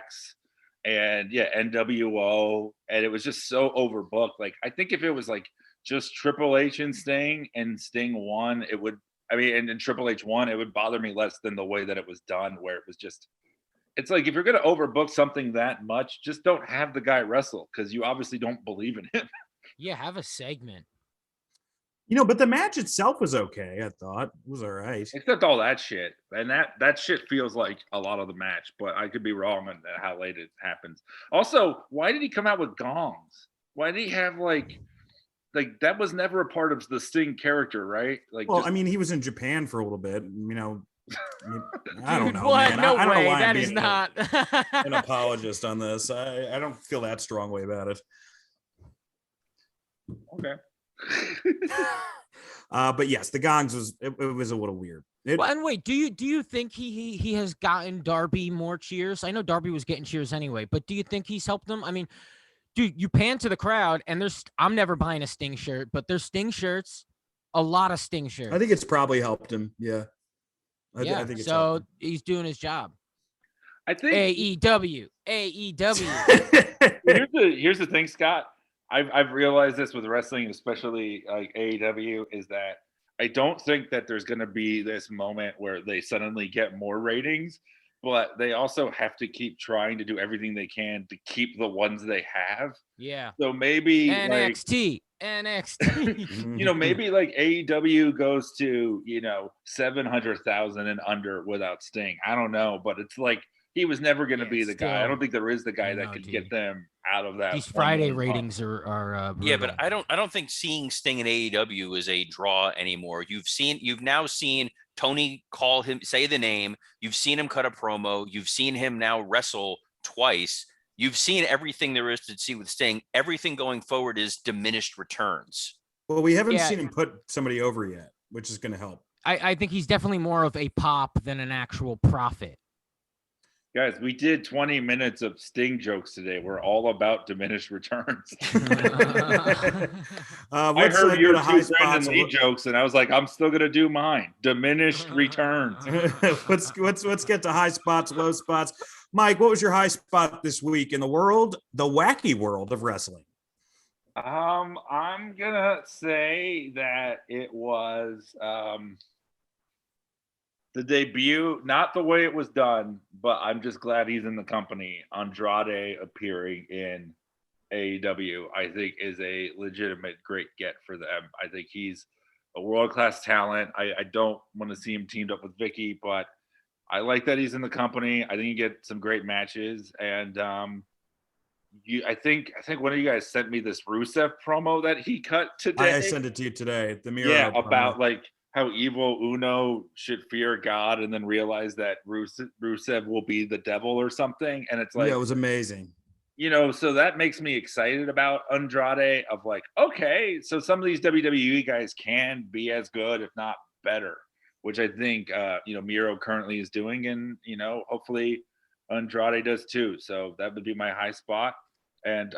and NWO, and it was just so overbooked. Like I think if it was like just Triple H and Sting won, it would. And Triple H won, it would bother me less than the way that it was done, where it was just, it's like, if you're going to overbook something that much, just don't have the guy wrestle because you obviously don't believe in him. Yeah, have a segment. But the match itself was okay. I thought it was all right. Except all that shit. And that shit feels like a lot of the match, but I could be wrong on how late it happens. Also, why did he come out with gongs? Why did he have like that was never a part of the Sting character, right? Like, well, he was in Japan for a little bit. I don't know. What? Man. No I don't way. know why That I'm is being not an apologist on this. I don't feel that strongly about it. Okay. But yes, the gongs was it was a little weird. Well, and wait, do you think he has gotten Darby more cheers? I know Darby was getting cheers anyway, but do you think he's helped them? Dude, you pan to the crowd, and I'm never buying a Sting shirt, but there's Sting shirts, a lot of Sting shirts. I think it's probably helped him. Yeah. I think it's so helped him. he's doing his job. I think AEW. Here's the thing, Scott. I've realized this with wrestling, especially like AEW, is that I don't think that there's going to be this moment where they suddenly get more ratings, but they also have to keep trying to do everything they can to keep the ones they have. Yeah. So maybe NXT. Maybe like AEW goes to 700,000 and under without Sting. I don't know, but it's like he was never going to be the guy. I don't think there is the guy that could get them out of that. These Friday ratings are yeah, but I don't think seeing Sting in AEW is a draw anymore. You've now seen Tony say the name. You've seen him cut a promo. You've seen him now wrestle twice. You've seen everything there is to see with Sting. Everything going forward is diminished returns. Well, we haven't seen him put somebody over yet, which is going to help. I think he's definitely more of a pop than an actual profit. Guys, we did 20 minutes of Sting jokes today. We're all about diminished returns. I heard your two Brandon Lee jokes, and I was like, I'm still gonna do mine. Diminished returns. let's get to high spots, low spots. Mike, what was your high spot this week in the wacky world of wrestling? I'm gonna say that it was the debut, not the way it was done, but I'm just glad he's in the company. Andrade appearing in AEW, I think, is a legitimate great get for them. I think he's a world-class talent. I don't want to see him teamed up with Vicky, but I like that he's in the company. I think you get some great matches. And I think one of you guys sent me this Rusev promo that he cut today. I sent it to you today. The Miro yeah, promo. about like how evil Uno should fear God and then realize that Rusev will be the devil or something. And it's like, yeah, it was amazing. So that makes me excited about Andrade of like, okay, so some of these WWE guys can be as good, if not better, which I think, Miro currently is doing. And, hopefully Andrade does too. So that would be my high spot. And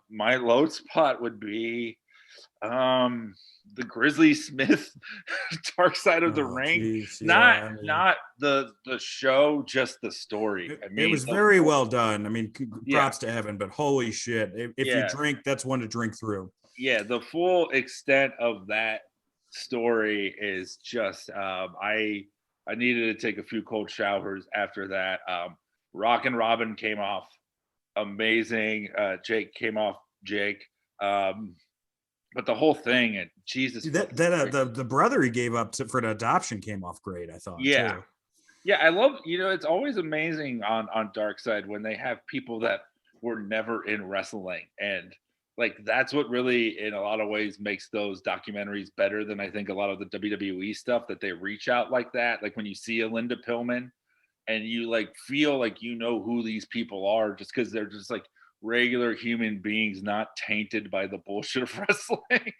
my low spot would be the Grizzly Smith Dark Side of the Ring. Geez, not the show, just the story. It was very well done. I mean, props to Evan, but holy shit. If you drink, that's one to drink through. Yeah, the full extent of that story is just I needed to take a few cold showers after that. Rock and Robin came off amazing. Jake came off Jake. But the whole thing, and Jesus, the brother he gave up for the adoption came off great, I thought. Yeah. Too. Yeah, I love, it's always amazing on Dark Side when they have people that were never in wrestling. And like, that's what really, in a lot of ways, makes those documentaries better than I think a lot of the WWE stuff, that they reach out like that. Like when you see a Linda Pillman and you like feel like who these people are just because they're just like regular human beings, not tainted by the bullshit of wrestling.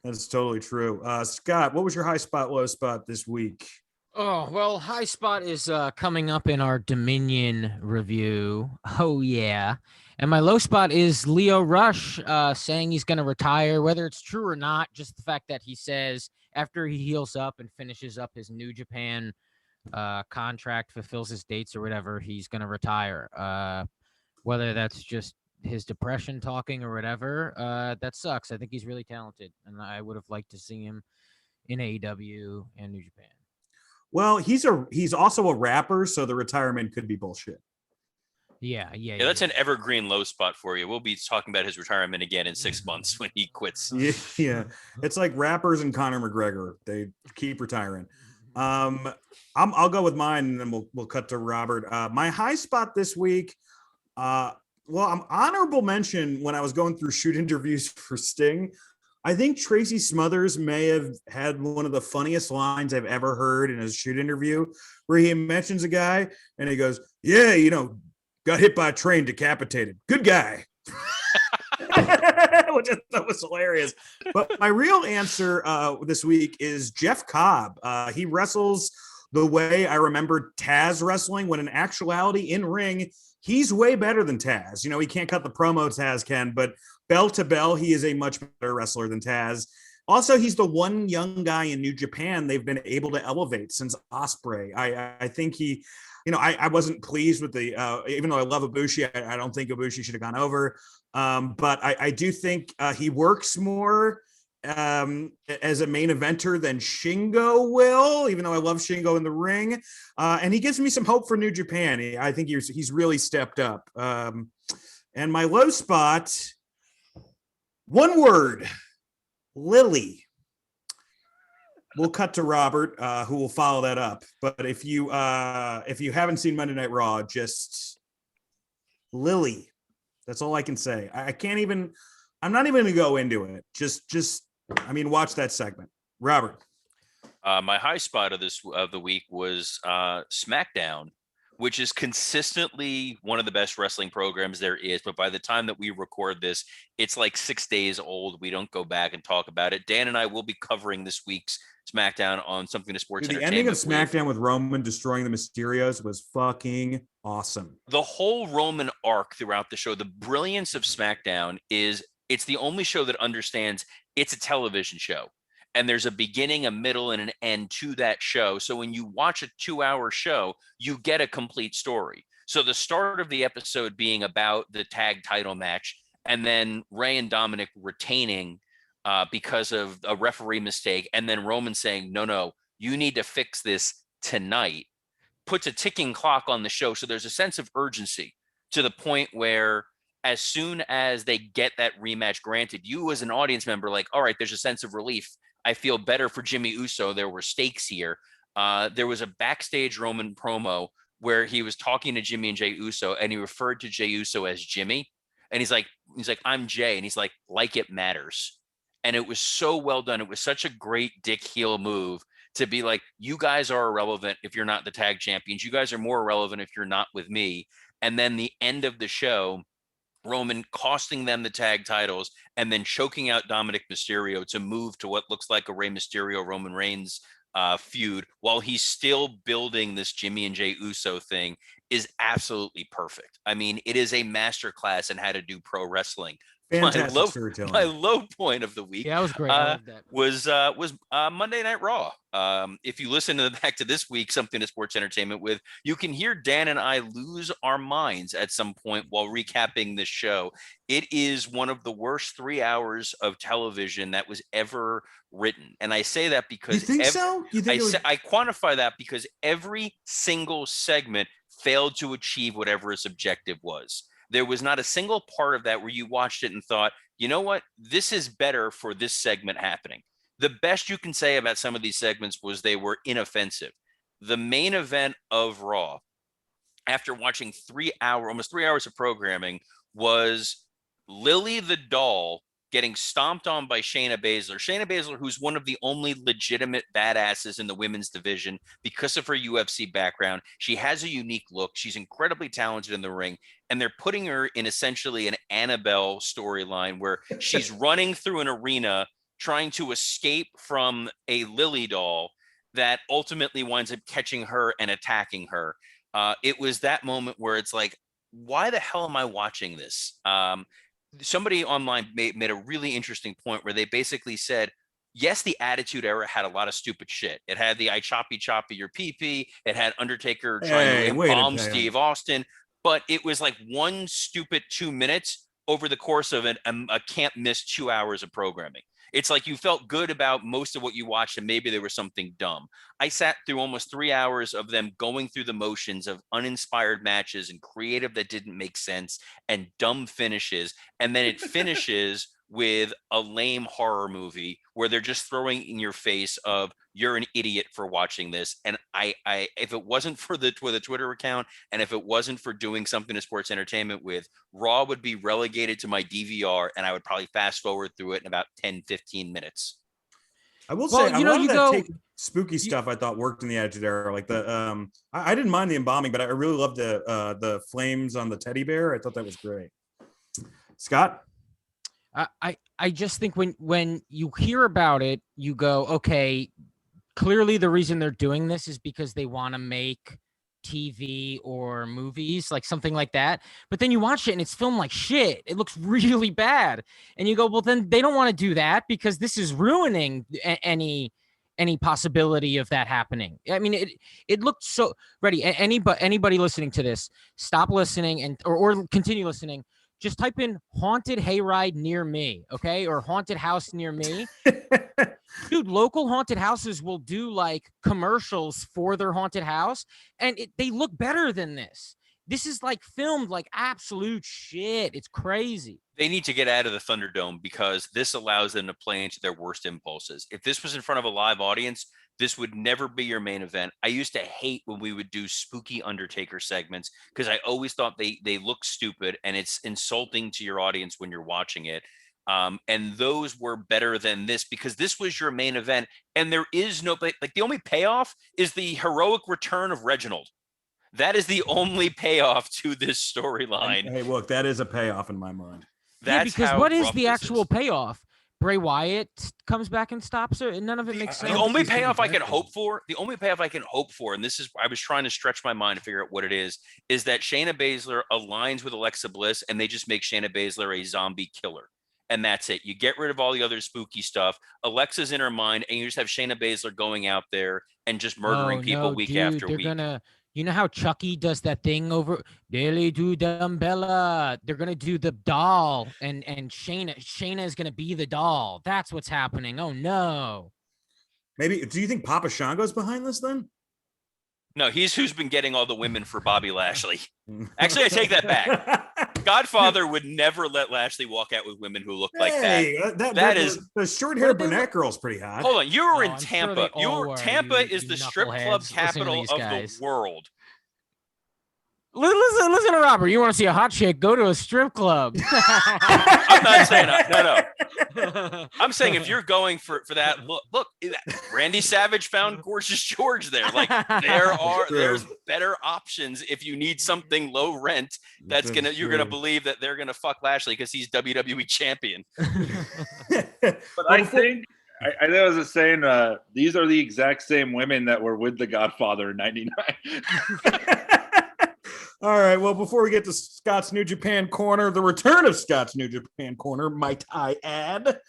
That's totally true. Scott, what was your high spot, low spot this week? Oh, well, high spot is coming up in our Dominion review. Oh, yeah. And my low spot is Leo Rush saying he's going to retire, whether it's true or not. Just the fact that he says after he heals up and finishes up his New Japan contract, fulfills his dates or whatever, he's going to retire. Whether that's just his depression talking or whatever, that sucks. I think he's really talented, and I would have liked to see him in AEW and New Japan. Well, he's also a rapper, so the retirement could be bullshit. Yeah. That's an evergreen low spot for you. We'll be talking about his retirement again in 6 months when he quits. Yeah. It's like rappers and Conor McGregor. They keep retiring. I'll go with mine, and then we'll cut to Robert. My high spot this week. I'm honorable mention when I was going through shoot interviews for Sting. I think Tracy Smothers may have had one of the funniest lines I've ever heard in a shoot interview, where he mentions a guy and he goes, yeah, got hit by a train, decapitated. Good guy. Which I thought was hilarious. But my real answer this week is Jeff Cobb. He wrestles the way I remember Taz wrestling, when in actuality in ring, he's way better than Taz. He can't cut the promo Taz can, but bell to bell, he is a much better wrestler than Taz. Also, he's the one young guy in New Japan they've been able to elevate since Ospreay. I think he, I wasn't pleased with the, even though I love Ibushi, I don't think Ibushi should have gone over. But I do think he works more as a main eventer than Shingo will, even though I love Shingo in the ring. And he gives me some hope for New Japan. I think he's really stepped up. And my low spot, one word, Lily. We'll cut to Robert, who will follow that up. But if you haven't seen Monday Night Raw, just Lily. That's all I can say. I'm not even going to go into it. Watch that segment. Robert. My high spot of the week was SmackDown, which is consistently one of the best wrestling programs there is. But by the time that we record this, it's like 6 days old. We don't go back and talk about it. Dan and I will be covering this week's SmackDown on Something to Sports Dude, the Entertainment. ending of SmackDown with Roman destroying the Mysterios was fucking awesome. The whole Roman arc throughout the show, the brilliance of SmackDown is it's the only show that understands it's a television show. And there's a beginning, a middle, and an end to that show. So when you watch a 2-hour show, you get a complete story. So the start of the episode being about the tag title match, and then Ray and Dominic retaining because of a referee mistake, and then Roman saying, no, you need to fix this tonight, puts a ticking clock on the show. So there's a sense of urgency to the point where as soon as they get that rematch granted, you as an audience member, like, all right, there's a sense of relief. I feel better for Jimmy Uso. There were stakes here. There was a backstage Roman promo where he was talking to Jimmy and Jey Uso, and he referred to Jey Uso as Jimmy. And he's like, I'm Jay. And he's like it matters. And it was so well done. It was such a great dick heel move to be like, you guys are irrelevant if you're not the tag champions. You guys are more irrelevant if you're not with me. And then the end of the show, Roman costing them the tag titles and then choking out Dominic Mysterio to move to what looks like a Rey Mysterio Roman Reigns feud while he's still building this Jimmy and Jey Uso thing is absolutely perfect. I mean, it is a masterclass in how to do pro wrestling. Fantastic storytelling. My low point of the week, Yeah, that was great. I loved that. was Monday Night Raw. If you listen back to this week, Something to Sports Entertainment with, you can hear Dan and I lose our minds at some point while recapping this show. It is one of the worst 3 hours of television that was ever written, and I say that because you think so? You think I quantify that because every single segment failed to achieve whatever its objective was. There was not a single part of that where you watched it and thought, you know what, this is better for this segment happening. The best you can say about some of these segments was they were inoffensive. The main event of Raw, after watching almost 3 hours of programming, was Lily the Doll getting stomped on by Shayna Baszler. Shayna Baszler, who's one of the only legitimate badasses in the women's division because of her UFC background. She has a unique look. She's incredibly talented in the ring. And they're putting her in essentially an Annabelle storyline where she's running through an arena trying to escape from a Lily doll that ultimately winds up catching her and attacking her. It was that moment where it's like, why the hell am I watching this? Somebody online made a really interesting point where they basically said, yes, the Attitude Era had a lot of stupid shit. It had the I choppy your pee-pee. It had Undertaker trying to bomb Steve Austin. But it was like one stupid 2 minutes over the course of a can't miss 2 hours of programming. It's like you felt good about most of what you watched and maybe there was something dumb. I sat through almost 3 hours of them going through the motions of uninspired matches and creative that didn't make sense and dumb finishes. And then it finishes with a lame horror movie where they're just throwing in your face of you're an idiot for watching this. And I if it wasn't for the Twitter account and if it wasn't for doing Something to Sports Entertainment with, Raw would be relegated to my DVR and I would probably fast forward through it in about 10-15 minutes. I will say, spooky stuff I thought worked in the Attitude Era. Like the I didn't mind the embalming, but I really loved the flames on the teddy bear. I thought that was great. Scott? I just think when you hear about it, you go, okay, clearly the reason they're doing this is because they want to make TV or movies, like something like that. But then you watch it and it's filmed like shit. It looks really bad. And you go, well, then they don't want to do that because this is ruining any possibility of that happening. I mean, it looked so ready. Anybody listening to this, stop listening or continue listening. Just type in haunted hayride near me, okay? Or haunted house near me. Dude, local haunted houses will do like commercials for their haunted house, and they look better than this. This is like filmed like absolute shit. It's crazy. They need to get out of the Thunderdome because this allows them to play into their worst impulses. If this was in front of a live audience, this would never be your main event. I used to hate when we would do spooky Undertaker segments because I always thought they look stupid and it's insulting to your audience when you're watching it. And those were better than this because this was your main event. And there is no, like the only payoff is the heroic return of Reginald. That is the only payoff to this storyline. Hey, look, that is a payoff in my mind. That's because how what is rough the this actual payoff? Bray Wyatt comes back and stops her, and none of it makes sense. The only payoff I can hope for, and this is, I was trying to stretch my mind to figure out what it is that Shayna Baszler aligns with Alexa Bliss, and they just make Shayna Baszler a zombie killer. And that's it. You get rid of all the other spooky stuff. Alexa's in her mind, and you just have Shayna Baszler going out there and just murdering people week after week. You know how Chucky does that thing over Billy do Dumbella? They're gonna do the doll, and Shayna is gonna be the doll. That's what's happening. Oh no. Maybe. Do you think Papa Shango's behind this then? No, he's who's been getting all the women for Bobby Lashley. Actually, I take that back. Godfather would never let Lashley walk out with women who look like that. That is the short-haired brunette girl's pretty hot. Hold on, you were in I'm sure Tampa. they all were, Tampa is the strip club knuckleheads. Listen to capital these of guys. the world. Listen to Robert. You want to see a hot chick? Go to a strip club. I'm not saying no. I'm saying if you're going for that, look, Randy Savage found Gorgeous George there. Like there's better options if you need something low rent. You're gonna believe that they're gonna fuck Lashley because he's WWE champion. But I think I was saying these are the exact same women that were with the Godfather in '99. All right. Well, before we get to Scott's New Japan Corner, the return of Scott's New Japan Corner, might I add,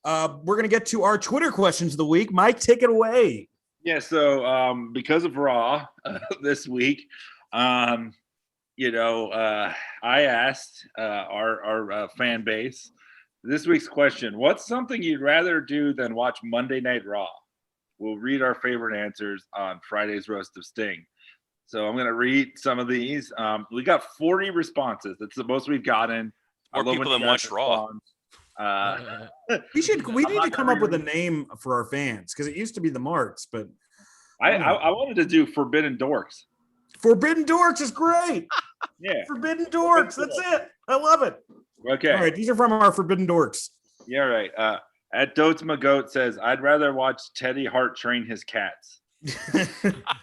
we're going to get to our Twitter questions of the week. Mike, take it away. Yeah. So because of Raw this week, I asked our fan base this week's question: what's something you'd rather do than watch Monday Night Raw? We'll read our favorite answers on Friday's Roast of Sting. So I'm going to read some of these. We got 40 responses. That's the most we've gotten. More people than watch Raw. We need to come up with a name for our fans because it used to be the Marks, but I wanted to do Forbidden Dorks. Forbidden Dorks is great. Yeah. Forbidden Dorks. That's it. I love it. Okay. All right. These are from our Forbidden Dorks. Yeah, right. At Dotes Magoat says, I'd rather watch Teddy Hart train his cats.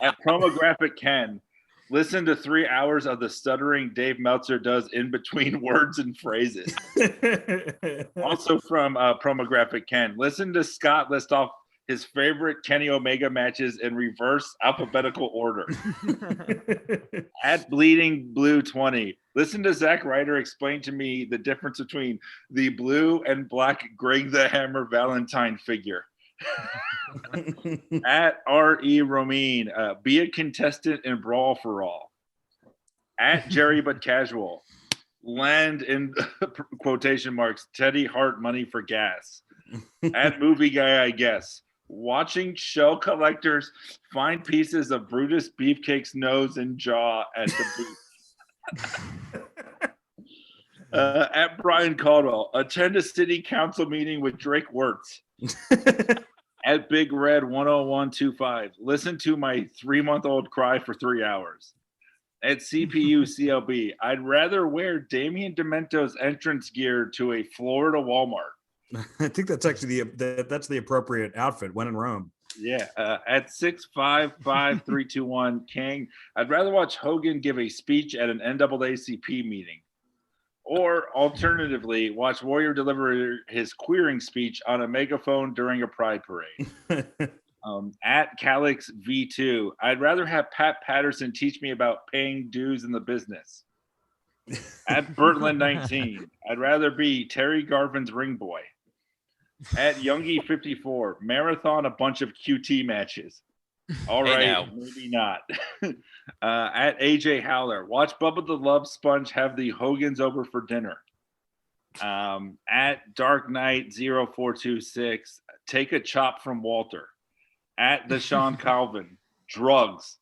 At Promographic Ken, listen to 3 hours of the stuttering Dave Meltzer does in between words and phrases. Also from Promographic Ken, listen to Scott list off his favorite Kenny Omega matches in reverse alphabetical order. At Bleeding Blue 20, listen to Zack Ryder explain to me the difference between the blue and black Greg the Hammer Valentine figure. At R.E. Romine, be a contestant in Brawl for All. At Jerry But Casual, land in quotation marks Teddy Hart money for gas. At Movie Guy, I guess, watching shell collectors find pieces of Brutus Beefcake's nose and jaw at the booth. At Brian Caldwell, attend a city council meeting with Drake Wirtz. At Big Red 10125, listen to my 3-month-old cry for 3 hours. At CPU CLB, I'd rather wear Damian Demento's entrance gear to a Florida Walmart. I think that's actually that's the appropriate outfit when in Rome. Yeah. At 655321 King, I'd rather watch Hogan give a speech at an NAACP meeting. Or alternatively, watch Warrior deliver his queering speech on a megaphone during a pride parade. At Calix V2, I'd rather have Pat Patterson teach me about paying dues in the business. At Bertland19, I'd rather be Terry Garvin's ring boy. At Youngie54, marathon a bunch of QT matches. All right, maybe not. At AJ Howler, watch Bubba the Love Sponge have the Hogans over for dinner. At Dark Knight 0426, take a chop from Walter. At the Sean Calvin, drugs.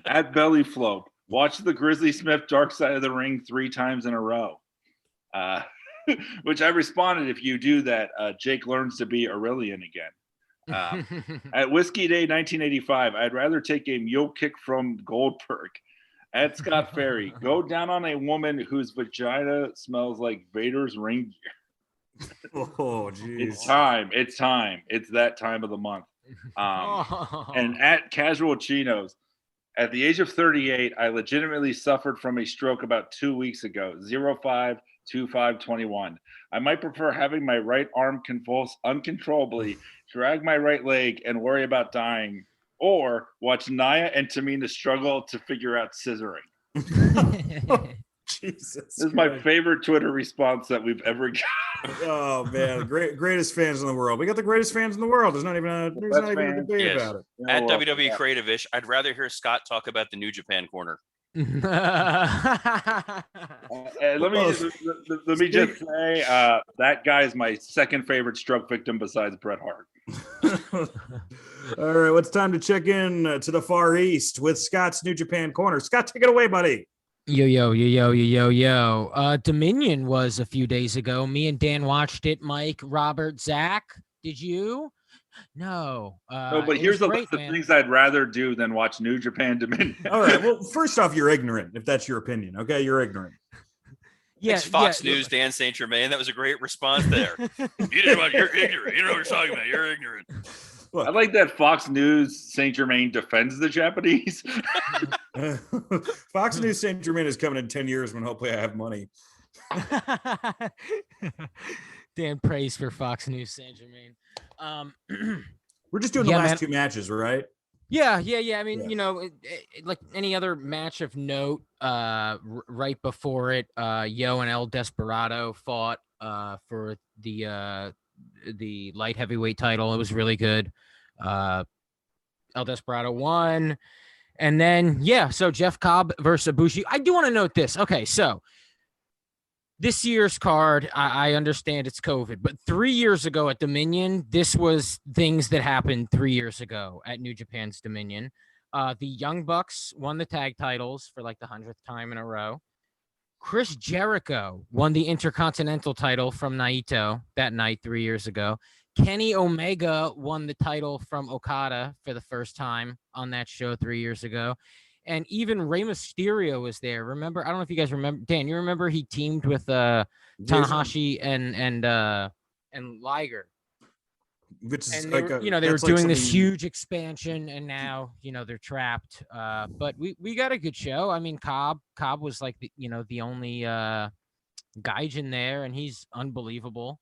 At Belly Float, watch the Grizzly Smith Dark Side of the Ring 3 times in a row. Which I responded, if you do that, Jake learns to be Aurelian again. At Whiskey Day 1985, I'd rather take a mule kick from Goldberg. At Scott Ferry, go down on a woman whose vagina smells like Vader's ring gear. Oh, geez. It's time. It's that time of the month. And at Casual Chinos, At the age of 38, I legitimately suffered from a stroke about 2 weeks ago, 05/25/21. I might prefer having my right arm convulse uncontrollably, drag my right leg, and worry about dying, or watch Naya and Tamina struggle to figure out scissoring. Jesus. This is my favorite Twitter response that we've ever gotten. Oh man, greatest fans in the world. We got the greatest fans in the world. There's not even a debate Yes. about it. At WWE Creative-ish, I'd rather hear Scott talk about the New Japan corner. Let me just say that guy's my second favorite stroke victim besides Bret Hart. All right, well, it's time to check in to the Far East with Scott's New Japan corner. Scott, take it away, buddy. Yo. Dominion was a few days ago. Me and Dan watched it. Mike, Robert, Zach. Did you? No. No, but here's the list of things I'd rather do than watch New Japan Dominion. All right. Well, first off, you're ignorant, if that's your opinion. Okay, you're ignorant. It's Fox News, Dan St. Germain. That was a great response there. You're ignorant. You know what you're talking about. You're ignorant. I like that Fox News St. Germain defends the Japanese. Fox News St. Germain is coming in 10 years when hopefully I have money. Dan prays for Fox News St. Germain. We're just doing the last two matches, right? Yeah. I mean, you know, like any other match of note, right before it, Yo and El Desperado fought for the light heavyweight title. It was really good. El Desperado won. And then, so Jeff Cobb versus Ibushi. I do want to note this. Okay, so this year's card, I understand it's COVID, but 3 years ago at Dominion, this was things that happened 3 years ago at New Japan's Dominion. The Young Bucks won the tag titles for like the 100th time in a row. Chris Jericho won the Intercontinental title from Naito that night 3 years ago. Kenny Omega won the title from Okada for the first time on that show 3 years ago. And even Rey Mysterio was there. Remember? I don't know if you guys remember. Dan, you remember he teamed with Tanahashi and Liger. Which is And like they were doing this huge expansion, and now they're trapped. But we got a good show. I mean, Cobb was like the only Gaijin there, and he's unbelievable.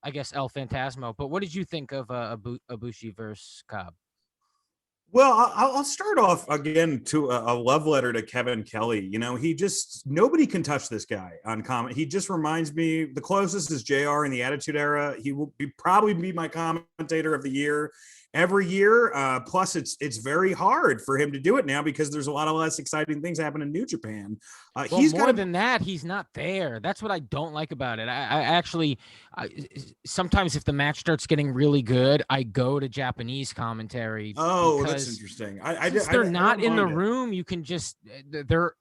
I guess El Phantasmo. But what did you think of Ibushi versus Cobb? Well, I'll start off again to a love letter to Kevin Kelly. You know, nobody can touch this guy on comment. He just reminds me, the closest is JR in the Attitude Era. He will probably be my commentator of the year every year. Plus, it's very hard for him to do it now because there's a lot of less exciting things happening in New Japan. He's more than that. He's not there. That's what I don't like about it. I actually sometimes if the match starts getting really good, I go to Japanese commentary. Oh, that's interesting. They're not in the room. You can just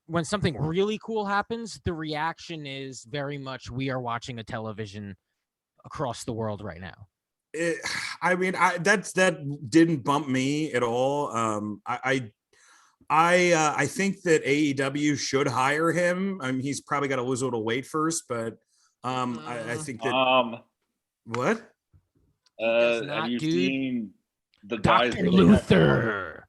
when something really cool happens, the reaction is very much we are watching a television across the world right now. That didn't bump me at all. I think that AEW should hire him. I mean, he's probably got to lose a little weight first, but I think that what? Have you seen the guys? Dr. Luther.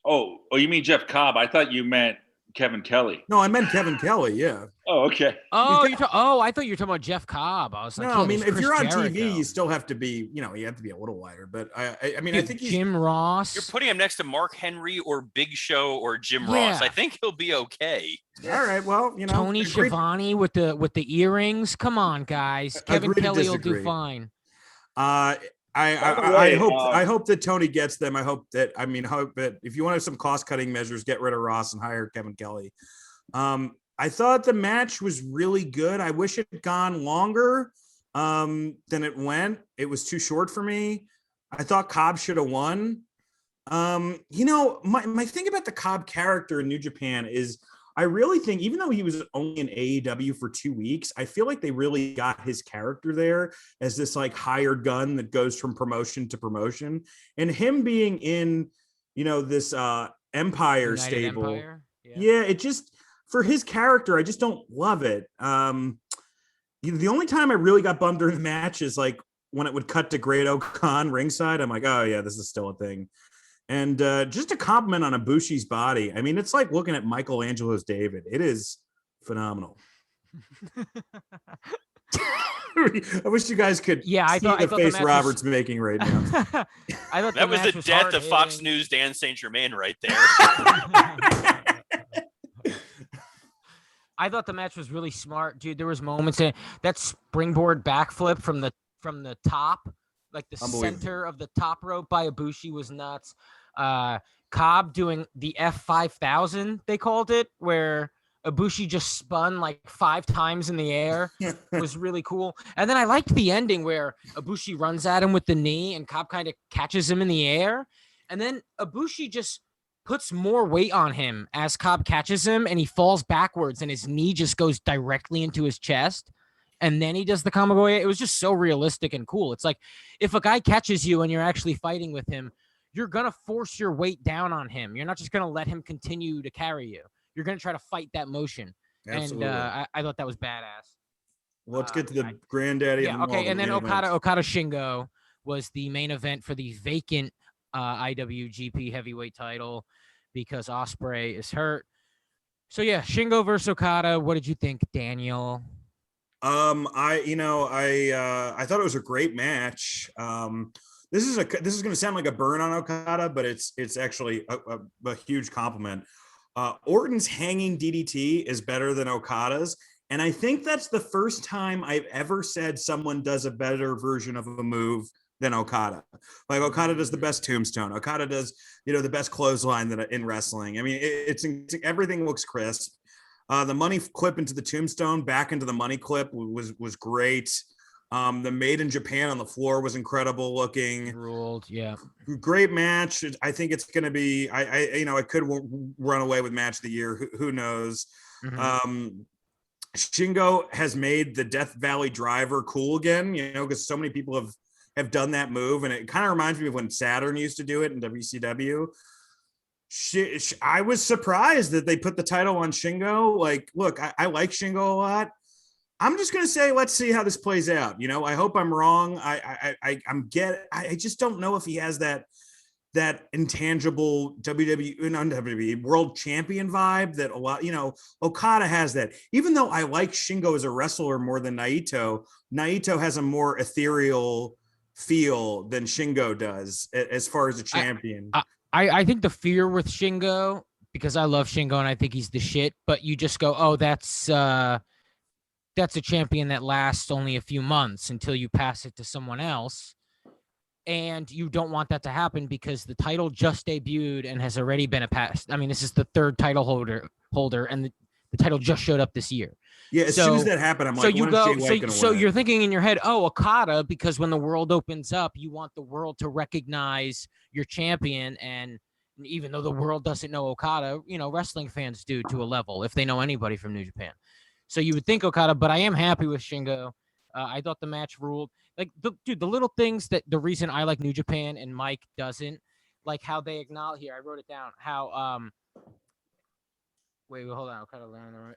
Oh, you mean Jeff Cobb? I thought you meant Kevin Kelly. No, I meant Kevin Kelly. Yeah. Oh, okay. Oh, I thought you were talking about Jeff Cobb. I was like, no, I mean, if you're on Jericho. TV, you still have to be, you have to be a little lighter. But I mean, I think Jim Ross. You're putting him next to Mark Henry or Big Show or Jim Ross. I think he'll be okay. All right. Well, Tony Schiavone with the earrings. Come on, guys. Kevin Kelly will do fine. I hope that Tony gets them. I hope that if you want to have some cost cutting measures, get rid of Ross and hire Kevin Kelly. I thought the match was really good. I wish it had gone longer than it went. It was too short for me. I thought Cobb should have won. My thing about the Cobb character in New Japan is I really think, even though he was only in AEW for 2 weeks, I feel like they really got his character there as this like hired gun that goes from promotion to promotion. And him being in, this Empire United stable. Empire? Yeah, it just, for his character, I just don't love it. The only time I really got bummed during the match is like when it would cut to Great Khan ringside. I'm like, oh yeah, this is still a thing. And just a compliment on Ibushi's body. I mean, it's like looking at Michelangelo's David. It is phenomenal. I wish you guys could I see thought the the face match Robert's making right now. I thought That was match the death hard of Fox hitting. News Dan St. Germain right there. I thought the match was really smart, dude. There was moments in that springboard backflip from the top, like the center of the top rope by Ibushi was nuts. Cobb doing the F5000, they called it, where Ibushi just spun like 5 times in the air, was really cool. And then I liked the ending where Ibushi runs at him with the knee and Cobb kind of catches him in the air. And then Ibushi just puts more weight on him as Cobb catches him and he falls backwards and his knee just goes directly into his chest. And then he does the Kamigoye. It was just so realistic and cool. It's like if a guy catches you and you're actually fighting with him, you're going to force your weight down on him. You're not just going to let him continue to carry you. You're going to try to fight that motion. Absolutely. And I thought that was badass. Well, let's get to the granddaddy. Yeah, okay. And then Okada Shingo was the main event for the vacant IWGP heavyweight title because Ospreay is hurt. So yeah, Shingo versus Okada. What did you think, Daniel? I thought it was a great match. This is going to sound like a burn on Okada, but it's actually a huge compliment. Orton's hanging DDT is better than Okada's. And I think that's the first time I've ever said someone does a better version of a move than Okada. Like Okada does the best tombstone. Okada does, the best clothesline in wrestling. I mean, it's everything looks crisp. The money clip into the tombstone, back into the money clip was great. The Made in Japan on the floor was incredible looking. Ruled, yeah. Great match. I think it's going to be. I could run away with match of the year. Who knows? Mm-hmm. Shingo has made the Death Valley Driver cool again. Because so many people have done that move, and it kind of reminds me of when Saturn used to do it in WCW. I was surprised that they put the title on Shingo. Like, look, I like Shingo a lot. I'm just going to say, let's see how this plays out. I hope I'm wrong. I just don't know if he has that intangible WWE world champion vibe that a lot, Okada has that. Even though I like Shingo as a wrestler more than Naito has a more ethereal feel than Shingo does as far as a champion. I think the fear with Shingo, because I love Shingo and I think he's the shit, but you just go, oh, that's a champion that lasts only a few months until you pass it to someone else. And you don't want that to happen because the title just debuted and has already been this is the 3rd title holder and the title just showed up this year. Yeah, as soon as that happened, I'm like, so you're thinking in your head, oh, Okada, because when the world opens up, you want the world to recognize your champion. And even though the world doesn't know Okada, wrestling fans do to a level if they know anybody from New Japan. So you would think Okada, but I am happy with Shingo. I thought the match ruled. Like, the little things that the reason I like New Japan and Mike doesn't, like how they acknowledge here. I wrote it down. How wait, hold on. Okada learned the right.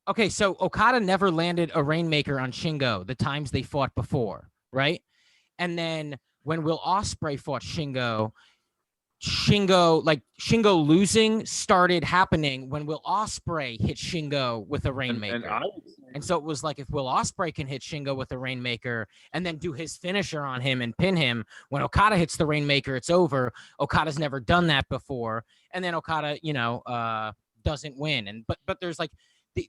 Okay. So Okada never landed a Rainmaker on Shingo the times they fought before, right? And then when Will Ospreay fought Shingo losing started happening when Will Ospreay hit Shingo with a Rainmaker. And so it was like, if Will Ospreay can hit Shingo with a Rainmaker and then do his finisher on him and pin him, when Okada hits the Rainmaker, it's over. Okada's never done that before. And then Okada, doesn't win. But there's like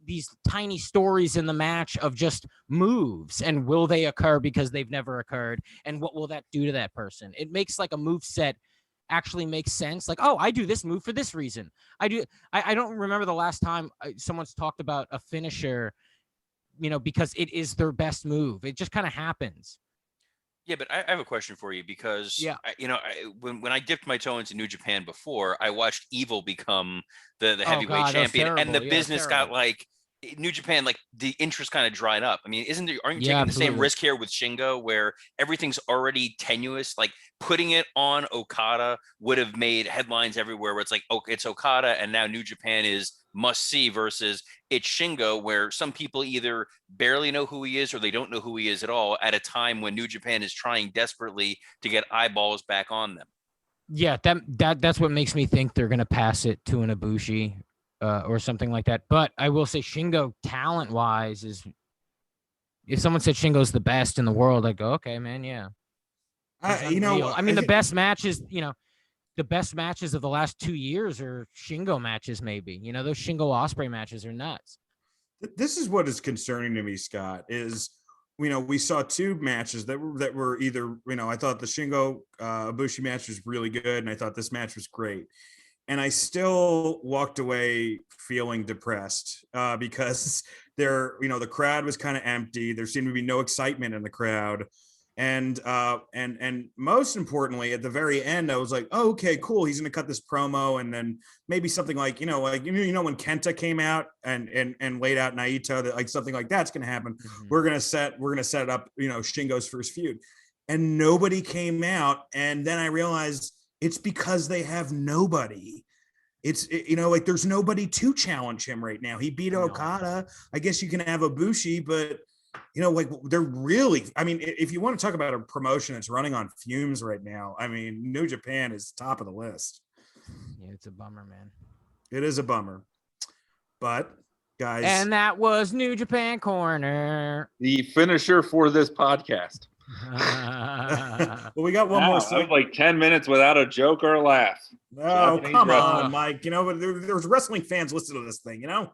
these tiny stories in the match of just moves, and will they occur because they've never occurred? And what will that do to that person? It makes like a move set actually makes sense. Like, oh, I do this move for this reason. I don't remember the last time someone's talked about a finisher, because it is their best move. It just kind of happens. Yeah, but I have a question for you because, when I dipped my toe into New Japan before, I watched Evil become the heavyweight champion, and the business got like, New Japan, like the interest kind of dried up. I mean, aren't you Yeah, taking the same absolutely. risk here with Shingo, where everything's already tenuous? Like putting it on Okada would have made headlines everywhere, where it's like, oh, it's Okada, and now New Japan is must see, versus it's Shingo, where some people either barely know who he is or they don't know who he is at all, at a time when New Japan is trying desperately to get eyeballs back on them. Yeah, that's what makes me think they're gonna pass it to an Ibushi or something like that. But I will say Shingo, talent wise, is, if someone said Shingo's the best in the world, I'd go, okay, man, yeah. You know, I mean, the best matches, the best matches of the last 2 years are Shingo matches, maybe. Those Shingo Osprey matches are nuts. this is what is concerning to me, Scott, is we saw two matches that were either, I thought the Shingo Ibushi match was really good, and I thought this match was great. And I still walked away feeling depressed because the crowd was kind of empty. There seemed to be no excitement in the crowd. And most importantly, at the very end, I was like, oh, okay, cool. He's going to cut this promo. And then maybe something like, when Kenta came out and laid out Naito, that like something like that's going to happen. Mhm. We're going to set up, Shingo's first feud, and nobody came out. And then I realized it's because they have nobody. Like there's nobody to challenge him right now. He beat Okada. I guess you can have Ibushi, but like they're really, I mean, if you want to talk about a promotion that's running on fumes right now, I mean, New Japan is top of the list. Yeah, it's a bummer, man. It is a bummer. But guys, And that was New Japan Corner. The finisher for this podcast. well, we got one more. I was like 10 minutes without a joke or a laugh. Oh, Japanese come wrestling. on, Mike. But there's wrestling fans listening to this thing, Yeah,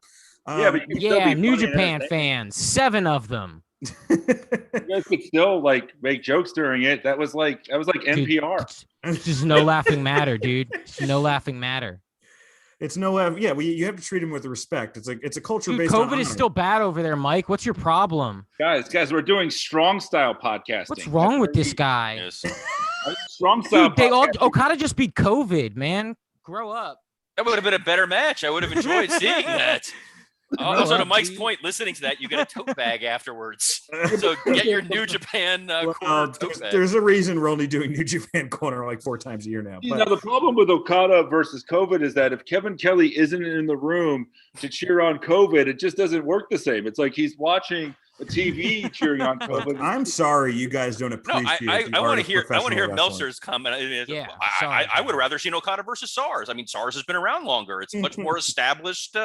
but you can still Yeah, be New funny and Japan entertaining. fans, 7 of them. You guys could still like make jokes during it. That was like NPR. It's just no laughing matter, dude. It's no laughing matter. It's no, you have to treat him with respect. It's like it's a culture Dude, based on COVID is honor. still bad over there, Mike. What's your problem? Guys, we're doing strong style podcasting. What's wrong with this guy? Yes. Strong style. Dude, podcasting. Okada just beat COVID, man. Grow up. That would have been a better match. I would have enjoyed seeing that. Also, to Mike's point, listening to that, you get a tote bag afterwards. So get your New Japan corner tote bag. There's a reason we're only doing New Japan Corner like 4 times a year now. Now, the problem with Okada versus COVID is that if Kevin Kelly isn't in the room to cheer on COVID, it just doesn't work the same. It's like he's watching a TV cheering on COVID. I'm sorry you guys don't No, appreciate. I want to hear wrestling. Meltzer's comment. Yeah, I would have rather seen Okada versus SARS. I mean, SARS has been around longer. It's a much more established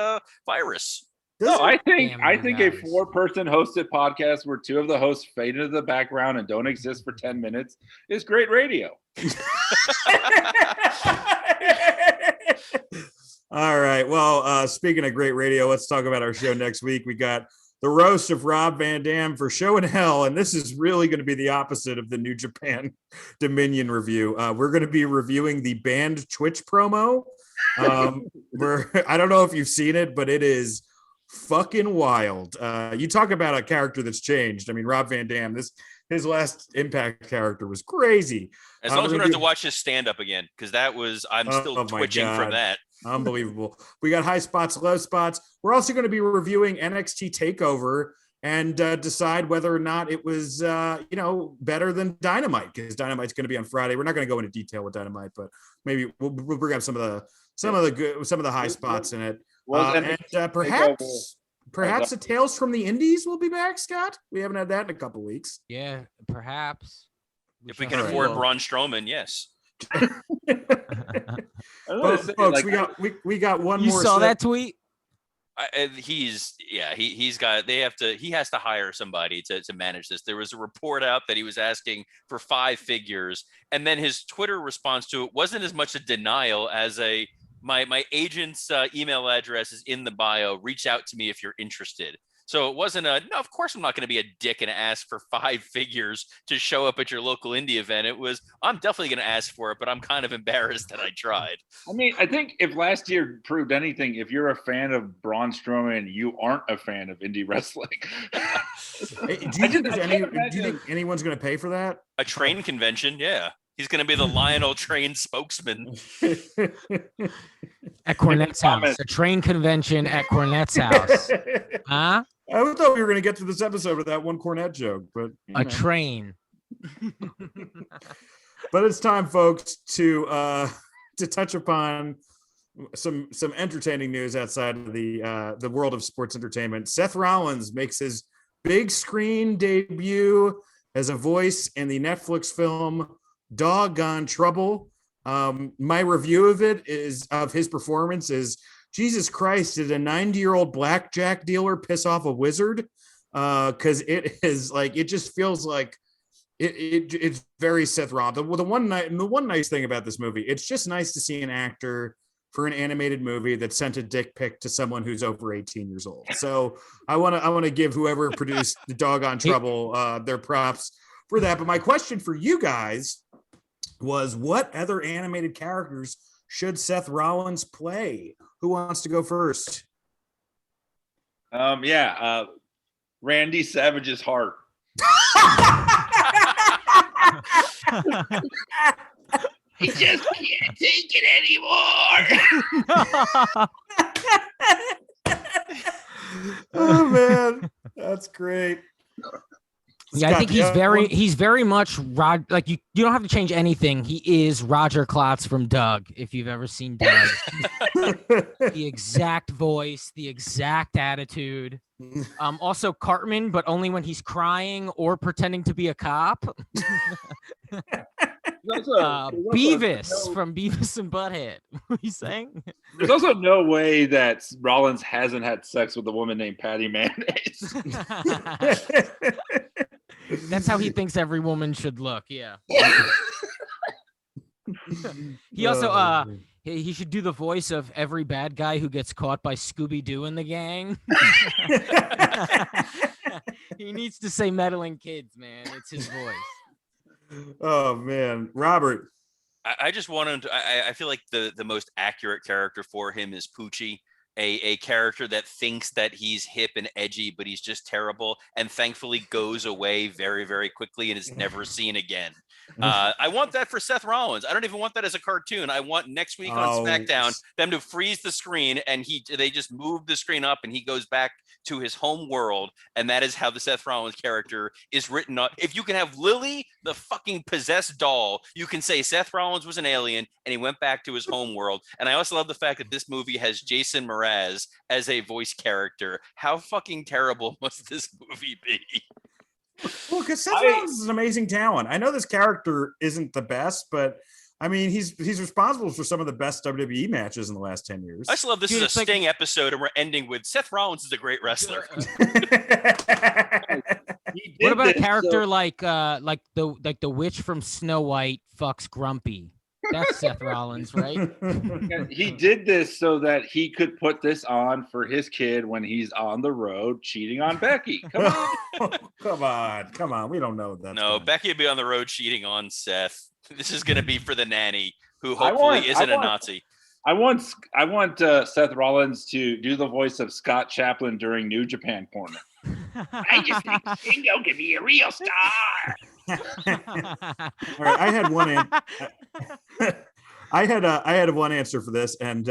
virus. No, I think Damn you a guys. 4-person hosted podcast where 2 of the hosts fade into the background and don't exist for 10 minutes is great radio. All right. Well, speaking of great radio, let's talk about our show next week. We got the roast of Rob Van Dam for Show in Hell, and this is really going to be the opposite of the New Japan Dominion review. We're going to be reviewing the banned Twitch promo. I don't know if you've seen it, but it is fucking wild. You talk about a character that's changed. I mean, Rob Van Dam, his last Impact character was crazy. As long as we don't have to watch his stand up again, because I'm still twitching from that. Unbelievable. We got high spots, low spots. We're also going to be reviewing NXT TakeOver and decide whether or not it was, better than Dynamite, because Dynamite's going to be on Friday. We're not going to go into detail with Dynamite, but maybe we'll bring up some of the high spots in it. Perhaps the Tales from the Indies will be back, Scott. We haven't had that in a couple weeks. Yeah, perhaps. If we can afford Braun Strowman, yes. Folks, we got one You more. saw that tweet? He has to hire somebody to manage this. There was a report out that he was asking for 5 figures, and then his Twitter response to it wasn't as much a denial as my agent's email address is in the bio. Reach out to me if you're interested. So it wasn't no, of course I'm not going to be a dick and ask for 5 figures to show up at your local indie event. It was, I'm definitely going to ask for it, but I'm kind of embarrassed that I tried. I mean, I think if last year proved anything, if you're a fan of Braun Strowman, you aren't a fan of indie wrestling. Do you think anyone's going to pay for that? A train convention, yeah. He's going to be the Lionel train spokesman. At Cornette's house. Comment. A train convention at Cornette's house. Huh? I thought we were going to get through this episode with that one Cornette joke, but A train. But it's time, folks, to touch upon some entertaining news outside of the world of sports entertainment. Seth Rollins makes his big screen debut as a voice in the Netflix film Doggone Trouble. My review of his performance is, Jesus Christ, did a 90-year-old blackjack dealer piss off a wizard? Because it is like, it just feels like it's very Seth Rollins. The one nice thing about this movie, it's just nice to see an actor for an animated movie that sent a dick pic to someone who's over 18 years old. So I want to give whoever produced the Doggone Trouble their props for that. But my question for you guys was, what other animated characters should Seth Rollins play? Who wants to go first? Randy Savage's heart. I just can't take it anymore. Oh man, that's great. Yeah, I think he's very much like you don't have to change anything. He is Roger Klotz from Doug, if you've ever seen Doug. The exact voice, the exact attitude. Also Cartman, but only when he's crying or pretending to be a cop. Beavis from Beavis and Butthead. What are you saying? There's also no way that Rollins hasn't had sex with a woman named Patty Mayonnaise. That's how he thinks every woman should look. Yeah. He also he should do the voice of every bad guy who gets caught by Scooby-Doo in the gang. He needs to say meddling kids, man. It's his voice. Oh man, Robert. I just want him to. I feel like the most accurate character for him is Poochie, a character that thinks that he's hip and edgy, but he's just terrible, and thankfully goes away very, very quickly and is never seen again. I want that for Seth Rollins. I don't even want that as a cartoon. I want next week on SmackDown them to freeze the screen and they just move the screen up and he goes back to his home world, and that is how the Seth Rollins character is written up. If you can have Lily, the fucking possessed doll, you can say Seth Rollins was an alien and he went back to his home world. And I also love the fact that this movie has Jason Mraz as a voice character. How fucking terrible must this movie be? Well, because Seth Rollins is an amazing talent. I know this character isn't the best, but I mean, he's responsible for some of the best WWE matches in the last 10 years. I just love this is a Sting episode, and we're ending with Seth Rollins is a great wrestler. What about a character like the witch from Snow White fucks Grumpy? That's Seth Rollins, right? He did this so that he could put this on for his kid when he's on the road cheating on Becky. Come on. Come on. We don't know that. No, Becky would be on the road cheating on Seth. This is going to be for the nanny, who hopefully isn't a Nazi. I want Seth Rollins to do the voice of Scott Chaplin during New Japan Corner. I just think Stingo can be a real star. All right, I had one answer for this, and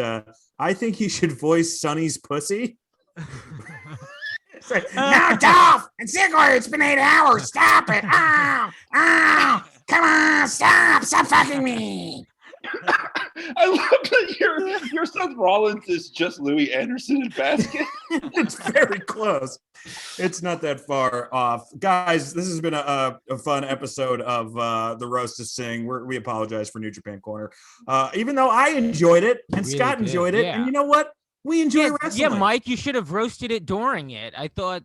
I think he should voice Sonny's pussy. Now, Dolph and Ziggler, it's been 8 hours. Stop it. Come on, stop fucking me. I love that your Seth Rollins is just Louis Anderson in basket. It's very close. It's not that far off. Guys, this has been a fun episode of the Roast of Sting. We apologize for New Japan Corner. Even though I enjoyed it and really Scott enjoyed it. Yeah. And you know what? We enjoy wrestling. Yeah, Mike, you should have roasted it during it. I thought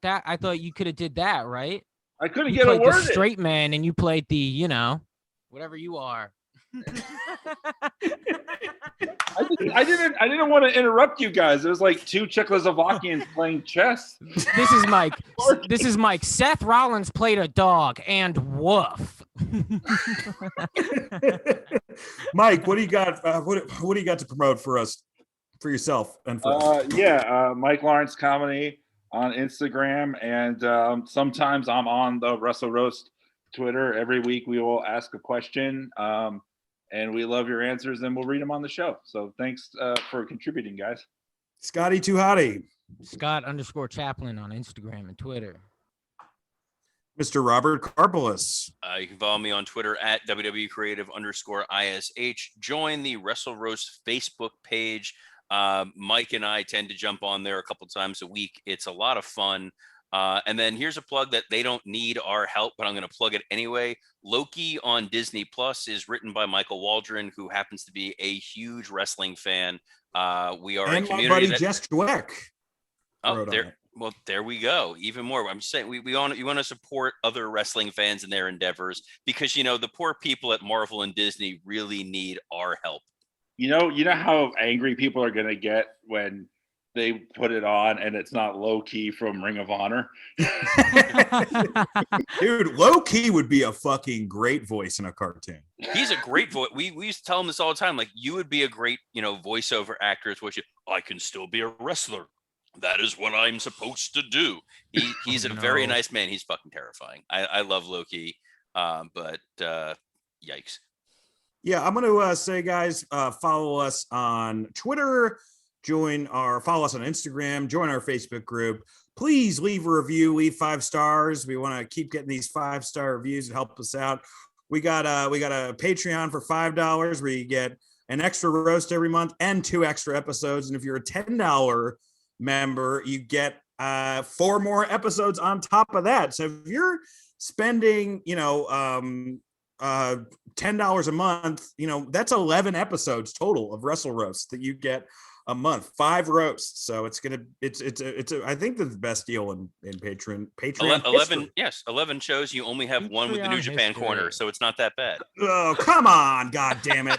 you could have did that, right? I couldn't get a word. The straight man, and you played the, whatever you are. I didn't want to interrupt you guys. It was like two Czechoslovakians playing chess. This is Mike. This is Mike. Seth Rollins played a dog, and woof. Mike, what do you got? What do you got to promote for us, for yourself, and for us? Mike Lawrence Comedy on Instagram, and sometimes I'm on the WrestleRoast Twitter. Every week we will ask a question. and we love your answers, and we'll read them on the show. So thanks for contributing, guys. Scotty Too Hottie. Scott_Chaplin on Instagram and Twitter. Mr. Robert Karpeles. You can follow me on Twitter at WWCreative_ISH. Join the WrestleRoast Facebook page. Mike and I tend to jump on there a couple times a week. It's a lot of fun. And then here's a plug that they don't need our help, but I'm going to plug it anyway. Loki on Disney Plus is written by Michael Waldron, who happens to be a huge wrestling fan. We are And a community my buddy that... Jess Dweck. Oh, there. Well, there we go. Even more. I'm just saying you want to support other wrestling fans in their endeavors, because the poor people at Marvel and Disney really need our help. You know how angry people are gonna get when they put it on and it's not Low-Ki from Ring of Honor. Dude, Low-Ki would be a fucking great voice in a cartoon. He's a great voice. We used to tell him this all the time. Like, you would be a great, voiceover actor. I can still be a wrestler. That is what I'm supposed to do. He's a very nice man. He's fucking terrifying. I love Low-Ki, but yikes. Yeah, I'm going to say, guys, follow us on Twitter, follow us on Instagram, join our Facebook group. Please leave a review, leave 5 stars. We want to keep getting these 5-star reviews and help us out. We got a Patreon for $5 where you get an extra roast every month and 2 extra episodes. And if you're a $10 member, you get 4 more episodes on top of that. So if you're spending $10 a month, that's 11 episodes total of Wrestle Roasts that you get a month, 5 roasts. So it's I think the best deal in Patreon 11 11 shows. You only have one with the New Japan corner, so it's not that bad. Oh, come on, god damn it.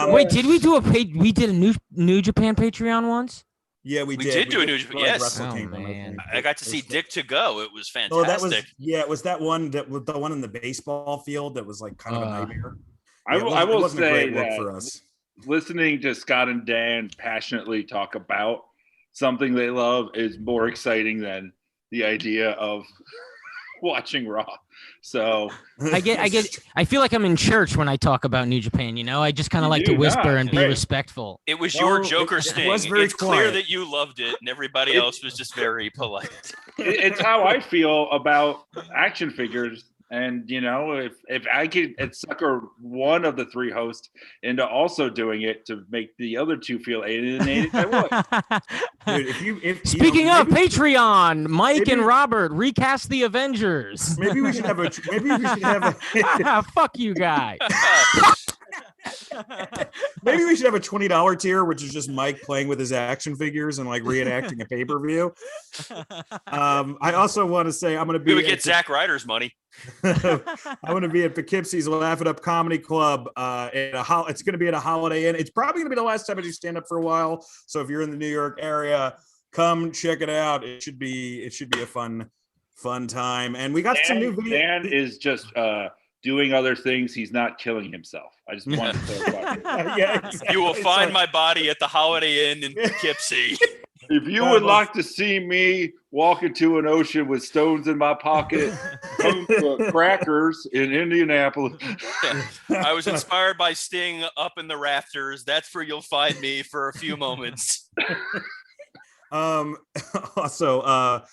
Wait, did we do we did a New Japan Patreon once? Yeah, we did do a New Japan. Yes. Man. I got to see Dick to Go. It was fantastic. Oh, that was it was that one that was the one in the baseball field that was like kind of a nightmare. I will say a great that for us. Listening to Scott and Dan passionately talk about something they love is more exciting than the idea of watching Raw. So I feel like I'm in church when I talk about New Japan, I just kind of like to whisper and be respectful. It was your Joker sting. It's clear quiet. that you loved it, and everybody else was just very polite. It's how I feel about action figures. And if I could sucker one of the 3 hosts into also doing it to make the other 2 feel alienated, I would. Dude, Speaking of Patreon, Mike and Robert recast the Avengers. Maybe we should have a fuck you guys. Maybe we should have a $20 tier, which is just Mike playing with his action figures and like reenacting a pay-per-view. I also want to say I'm going to be. We would get Zack Ryder's money. I'm going to be at Poughkeepsie's Laugh It Up Comedy Club. It's going to be at a Holiday Inn. It's probably going to be the last time I do stand up for a while. So if you're in the New York area, come check it out. It should be a fun time. And we got some new videos. Dan is just doing other things. He's not killing himself. I just want to clarify. Yeah, exactly. You will find my body at the Holiday Inn in Poughkeepsie. If you would like to see me walk into an ocean with stones in my pocket, come to Crackers in Indianapolis. I was inspired by Sting up in the rafters. That's where you'll find me for a few moments. Also,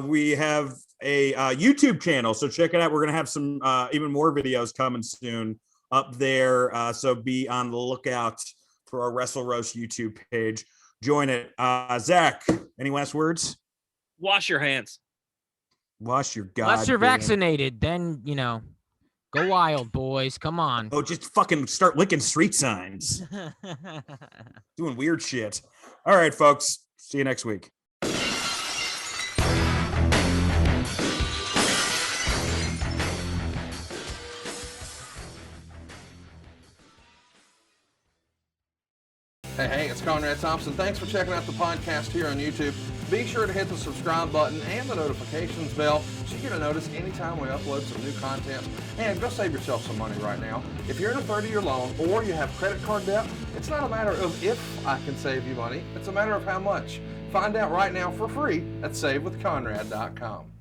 we have a YouTube channel, so check it out. We're gonna have some even more videos coming soon up there. So be on the lookout for our Wrestle Roast YouTube page. Join it. Zach, any last words? Wash your hands. Wash your Unless you're vaccinated, then go wild, boys. Come on. Oh, just fucking start licking street signs. Doing weird shit. All right, folks. See you next week. Hey, it's Conrad Thompson. Thanks for checking out the podcast here on YouTube. Be sure to hit the subscribe button and the notifications bell so you get a notice anytime we upload some new content. And go save yourself some money right now. If you're in a 30-year loan or you have credit card debt, it's not a matter of if I can save you money. It's a matter of how much. Find out right now for free at SaveWithConrad.com.